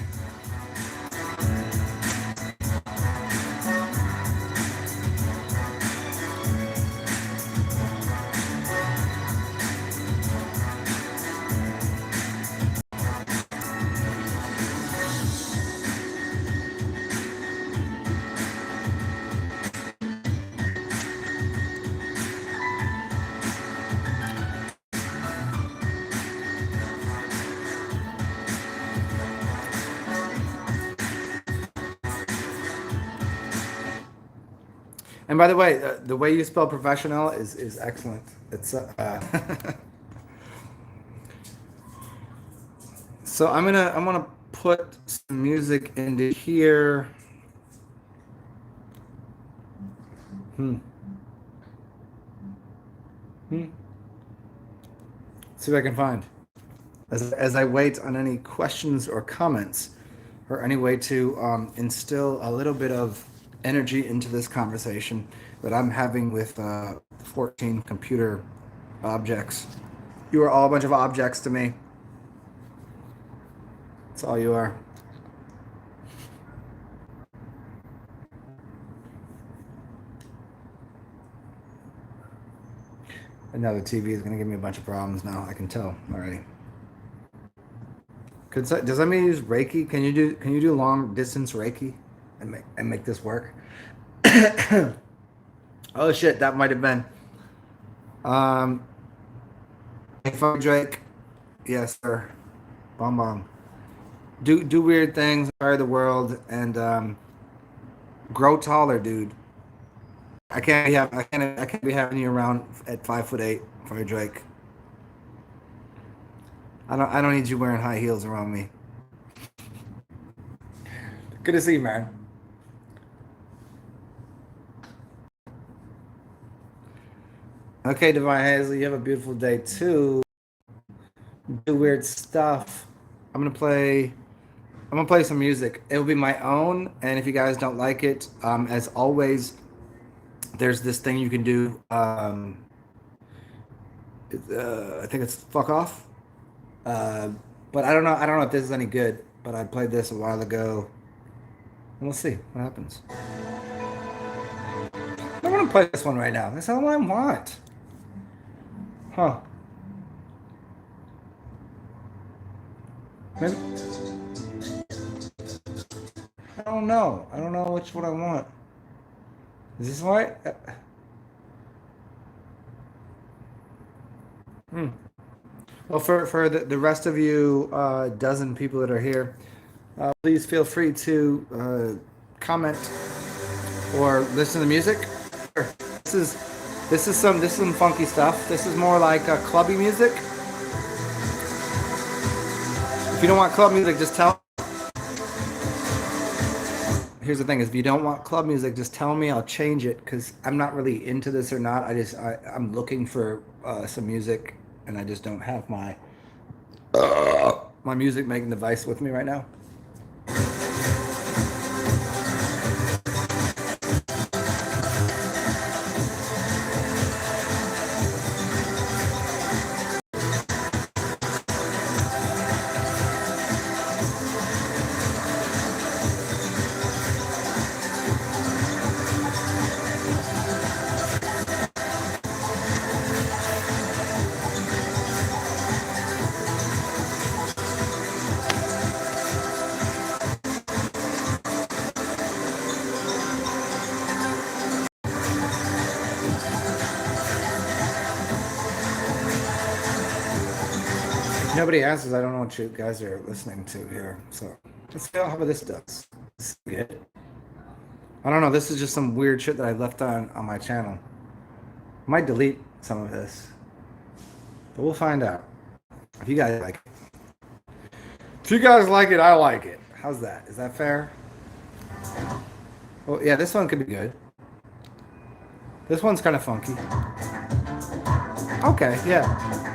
And by the way you spell professional is excellent. It's so I'm gonna put some music into here. Hmm. Hmm. See what I can find. As I wait on any questions or comments, or any way to instill a little bit of energy into this conversation that I'm having with 14 computer objects. You are all a bunch of objects to me. That's all you are. Now the TV is gonna give me a bunch of problems now. I can tell already. Does that mean use Reiki? Can you do long distance Reiki and make this work? Oh shit, that might have been. Um, Fire Drake, yes sir. Bong bong. Do weird things, inspire the world, and grow taller, dude. I can't be having you around at 5'8" Fire Drake. I don't need you wearing high heels around me. Good to see you, man. Okay, Divine Hazley, you have a beautiful day too. Do weird stuff. I'm gonna play. I'm gonna play some music. It'll be my own, and if you guys don't like it, as always, there's this thing you can do. I think it's fuck off. Uh, but I don't know. I don't know if this is any good. But I played this a while ago, and we'll see what happens. I want to play this one right now. That's all I want. Huh? Maybe, I don't know. I don't know which one I want. Is this right? Hmm. Well, for the rest of you dozen people that are here, please feel free to comment or listen to music. This is this is some funky stuff. This is more like clubby music. If you don't want club music, just tell. Here's the thing: is if you don't want club music, just tell me. I'll change it because I'm not really into this or not. I'm looking for some music, and I just don't have my music making device with me right now. Nobody answers. I don't know what you guys are listening to here. So let's see how this does. This is good. I don't know. This is just some weird shit that I left on my channel. I might delete some of this, but we'll find out. If you guys like it. If you guys like it, I like it. How's that? Is that fair? Well, yeah, this one could be good. This one's kind of funky. Okay, yeah.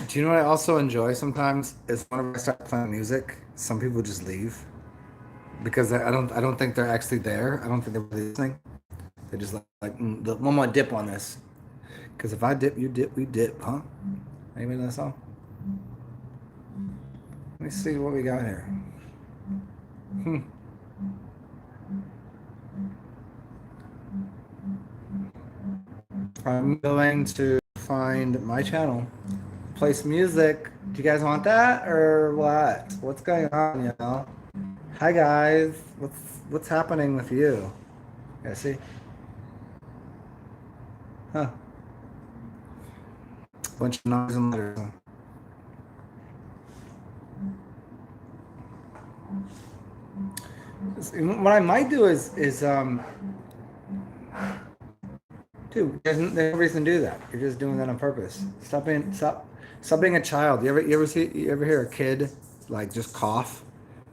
Do you know what I also enjoy sometimes is whenever I start playing music, some people just leave because I don't think they're actually there. I don't think they're really listening. They're just one more dip on this. Because if I dip, you dip, we dip, huh? Anybody know that song? Let me see what we got here. I'm going to find my channel. Play some music. Do you guys want that or what? What's going on, you know? Hi guys. What's happening with you? Yeah, see? Huh. Bunch of noise and letters. What I might do is dude, there's no reason to do that. You're just doing that on purpose. Stop being a child. You ever hear a kid like just cough?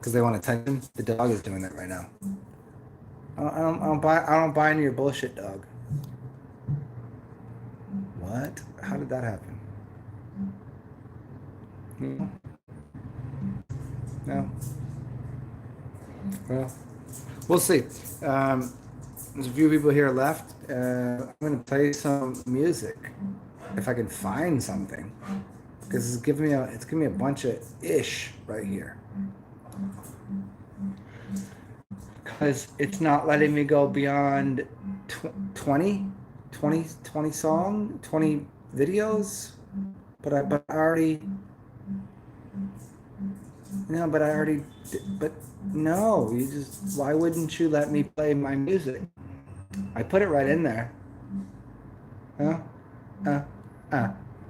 because they want attention. The dog is doing that right now. I don't buy any of your bullshit, dog. What? How did that happen? No. No. Well, we'll see. There's a few people here left. I'm gonna play some music if I can find something, because it's giving me a bunch of ish right here. Because it's not letting me go beyond 20 song, 20 videos, but I already. No, but no, why wouldn't you let me play my music? I put it right in there. Huh?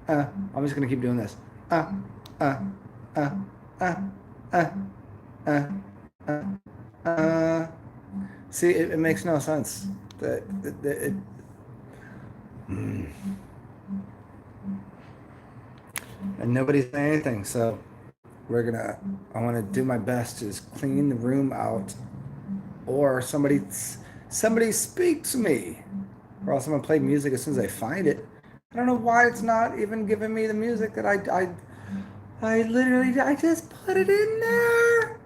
I'm just gonna keep doing this. See, it makes no sense. And nobody's saying anything, so I want to do my best to just clean the room out, or somebody speak to me, or else I'm gonna play music as soon as I find it. I don't know why it's not even giving me the music that I literally just put it in there.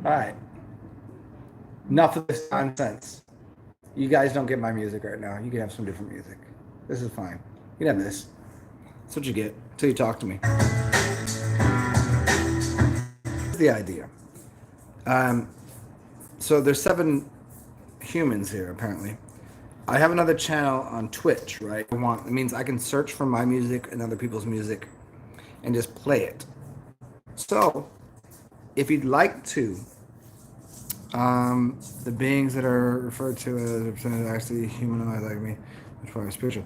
All right, enough of this nonsense. You guys don't get my music right now. You can have some different music. This is fine. You can have this. That's what you get until you talk to me. Here's the idea. So there's 7 humans here apparently. I have another channel on Twitch, right? It means I can search for my music and other people's music and just play it. So if you'd like to, the beings that are referred to as actually humanoid like me, which are spiritual.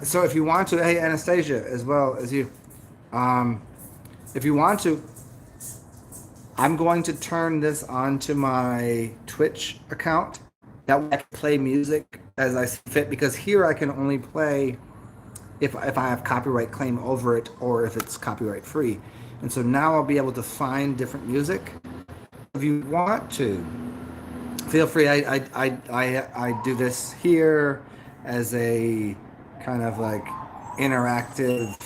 So if you want to, hey Anastasia, as well as you, if you want to, I'm going to turn this onto my Twitch account. That way I can play music as I see fit, because here I can only play if I have copyright claim over it, or if it's copyright free. And so now I'll be able to find different music. If you want to, feel free. I do this here as a kind of like interactive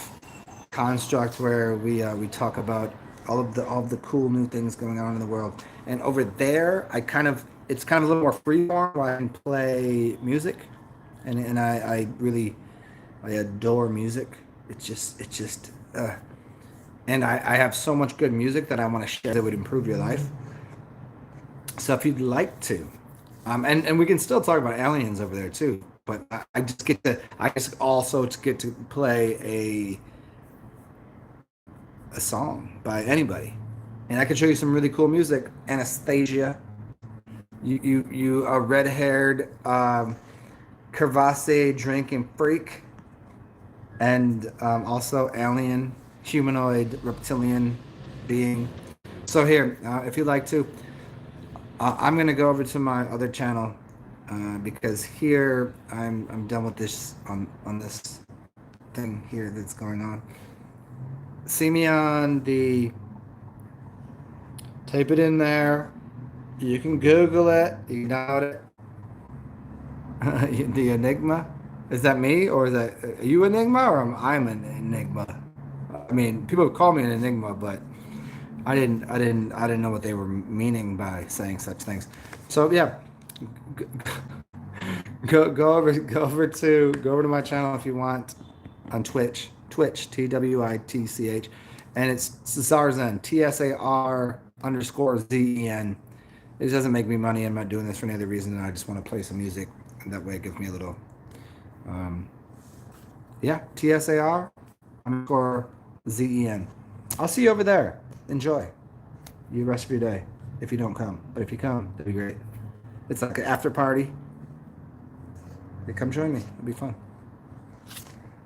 construct where we talk about all of the cool new things going on in the world. And over there, it's kind of a little more freeform where I can play music, and I adore music. It's just and I have so much good music that I want to share that would improve your life. So if you'd like to, and we can still talk about aliens over there too, but I just also get to play a song by anybody, and I can show you some really cool music. Anastasia, you a red-haired crevasse drinking freak, and also alien, humanoid, reptilian being. So here, if you'd like to, I'm gonna go over to my other channel because here I'm done with this on this thing here that's going on. See me on the, type it in there. You can Google it. You can download it. The Enigma. Is that me, or is that are you Enigma, or I'm an Enigma? I mean, people call me an Enigma, but I didn't know what they were meaning by saying such things. So yeah, go over to my channel if you want, on Twitch, TWITCH, and it's Czarzen, TSAR_ZEN. It doesn't make me money. I'm not doing this for any other reason. I just want to play some music, and that way it gives me a little, TSAR_ZEN. I'll see you over there. Enjoy the rest of your day. If you don't come, but if you come, that'd be great. It's like an after party. Come join me. It'll be fun.